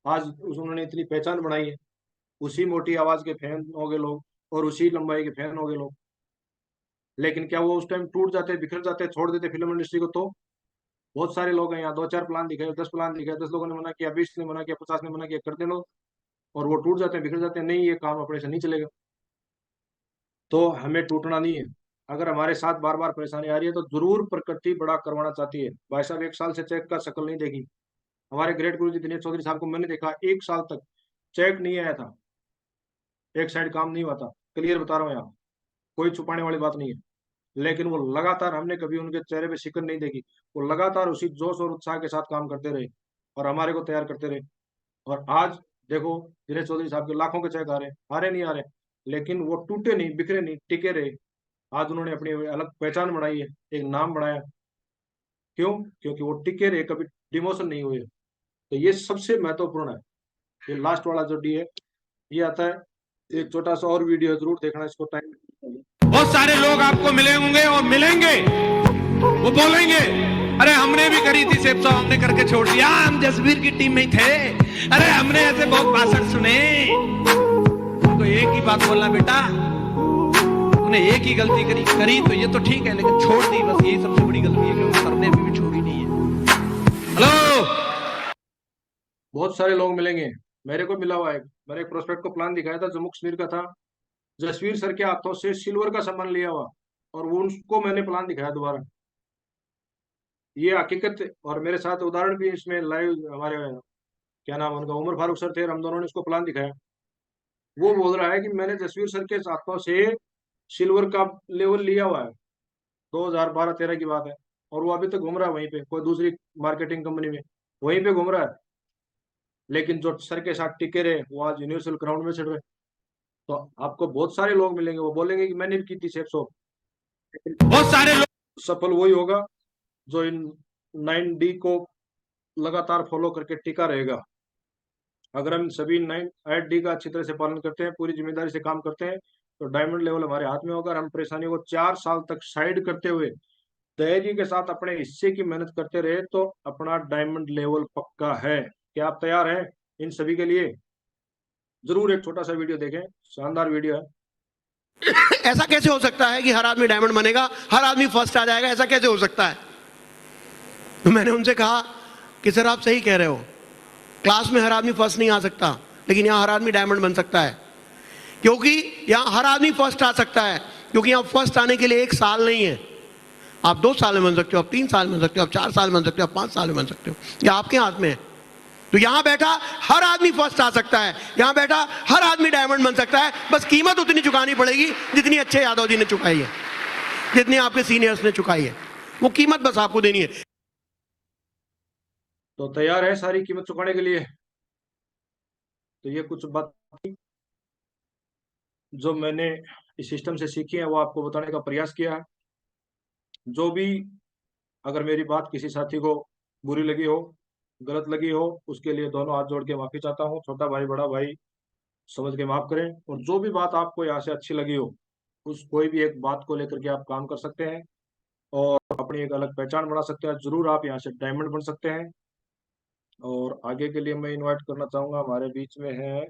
आज उन्होंने इतनी पहचान बनाई है। उसी मोटी आवाज के फैन हो गए लोग, और उसी लंबाई के फैन हो गए लोग। लेकिन क्या वो उस टाइम टूट जाते, बिखर जाते, छोड़ देते फिल्म इंडस्ट्री को? तो बहुत सारे लोग हैं यहाँ, 2-4 प्लान दिखाए, 10 प्लान दिखाए, 10 लोगों ने मना किया, 20 ने मना किया, 50 ने मना किया, करते लोग, और वो टूट जाते हैं, बिखर जाते हैं। नहीं, ये काम अपने से नहीं चलेगा। तो हमें टूटना नहीं है। अगर हमारे साथ बार बार परेशानी आ रही है तो जरूर प्रकृति बड़ा करवाना चाहती है। भाई साहब 1 साल से चेक का शक्ल नहीं देखी। हमारे ग्रेट गुरु जी दिनेश चौधरी साहब को मैंने देखा, 1 साल तक चेक नहीं आया था, एक साइड काम नहीं हुआ था। क्लियर बता रहा हूँ यहाँ, कोई छुपाने वाली बात नहीं है। लेकिन वो लगातार, हमने कभी उनके चेहरे पे शिकन नहीं देखी। वो लगातार उसी जोश और उत्साह के साथ काम करते रहे, और हमारे को तैयार करते रहे। और आज देखो, दिनेश चौधरी साहब के लाखों के चेक आ रहे हैं, आ रहे नहीं आ रहे? लेकिन वो टूटे नहीं, बिखरे नहीं, टिके रहे। आज उन्होंने अपनी अलग पहचान बनाई है, एक नाम बनाया। क्यों? क्योंकि वो टिके रहे, कभी डिमोशन नहीं हुए। तो ये सबसे महत्वपूर्ण है। ये लास्ट वाला जो डी है ये आता है, एक छोटा सा और वीडियो जरूर देखना, इसको टाइम। बहुत सारे लोग आपको मिले होंगे और मिलेंगे, वो बोलेंगे अरे हमने भी करी थी सेब साहब, हमने करके छोड़ दिया, हम जसवीर की टीम में ही थे, अरे हमने ऐसे बहुत भाषण सुने। तो एक ही बात बोलना बेटा, तूने एक ही गलती करी तो ये तो ठीक है, लेकिन छोड़ दी, बस यही सबसे बड़ी गलती है कि वो करने अभी भी छोड़ी नहीं है। हेलो, बहुत सारे लोग मिलेंगे, मेरे को मिला हुआ है। मैंने एक प्रोस्पेक्ट को प्लान दिखाया था, जम्मू कश्मीर का था। जसवीर सर के हाथों से सिल्वर का सामान लिया हुआ, और वो उनको मैंने प्लान दिखाया दोबारा। ये हकीकत है। और मेरे साथ उदाहरण भी इसमें लाइव, हमारे क्या नाम उनका, उमर फारूक सर थे, और हम दोनों ने इसको प्लान दिखाया। वो बोल रहा है कि मैंने जसवीर सर के हाथों से सिल्वर का लेवल लिया हुआ है, 2012-13 की बात है। और वो अभी तक घूम रहा है वहीं पे, कोई दूसरी मार्केटिंग कंपनी में वहीं पे घूम रहा है। लेकिन जो सर के साथ टिके रहे वो आज यूनिवर्सल ग्राउंड में चढ़ रहे। तो आपको बहुत सारे लोग मिलेंगे, वो बोलेंगे कि मैंने भी की थी सेफ सॉप। बहुत सारे लोग सफल वही होगा जो इन 9D को लगातार फॉलो करके टिका रहेगा। अगर हम सभी 8D का अच्छी तरह से पालन करते हैं, पूरी जिम्मेदारी से काम करते हैं, तो डायमंड लेवल हमारे हाथ में होगा। और हम परेशानियों को 4 साल तक साइड करते हुए धैर्य के साथ अपने हिस्से की मेहनत करते रहे तो अपना डायमंड लेवल पक्का है। क्या आप तैयार हैं इन सभी के लिए? जरूर एक छोटा सा वीडियो देखें, शानदार वीडियो है। ऐसा कैसे हो सकता है कि हर आदमी डायमंड बनेगा, हर आदमी फर्स्ट आ जाएगा? ऐसा कैसे हो सकता है? तो मैंने उनसे कहा कि सर आप सही कह रहे हो, क्लास में हर आदमी फर्स्ट नहीं आ सकता, लेकिन यहाँ हर आदमी डायमंड बन सकता है। क्योंकि यहाँ हर आदमी फर्स्ट आ सकता है, क्योंकि यहाँ फर्स्ट आने के लिए 1 साल नहीं है। आप 2 साल में बन सकते हो, आप 3 साल में बन सकते हो, आप 4 साल में बन सकते हो, आप 5 साल में बन सकते हो। ये आपके हाथ में है। तो यहाँ बैठा हर आदमी फर्स्ट आ सकता है, यहाँ बैठा हर आदमी डायमंड बन सकता है। बस कीमत उतनी चुकानी पड़ेगी जितनी अच्छे यादव जी ने चुकाई है, जितनी आपके सीनियर्स ने चुकाई है, वो कीमत बस आपको देनी है। तो तैयार है सारी कीमत चुकाने के लिए? तो ये कुछ बात जो मैंने इस सिस्टम से सीखी है वो आपको बताने का प्रयास किया है। जो भी अगर मेरी बात किसी साथी को बुरी लगी हो, गलत लगी हो, उसके लिए दोनों हाथ जोड़ के माफी चाहता हूँ। छोटा भाई बड़ा भाई समझ के माफ करें। और जो भी बात आपको यहाँ से अच्छी लगी हो, उस कोई भी एक बात को लेकर के आप काम कर सकते हैं और अपनी एक अलग पहचान बना सकते हैं। जरूर आप यहाँ से डायमंड बन सकते हैं। और आगे के लिए मैं इनवाइट करना चाहूंगा, हमारे बीच में है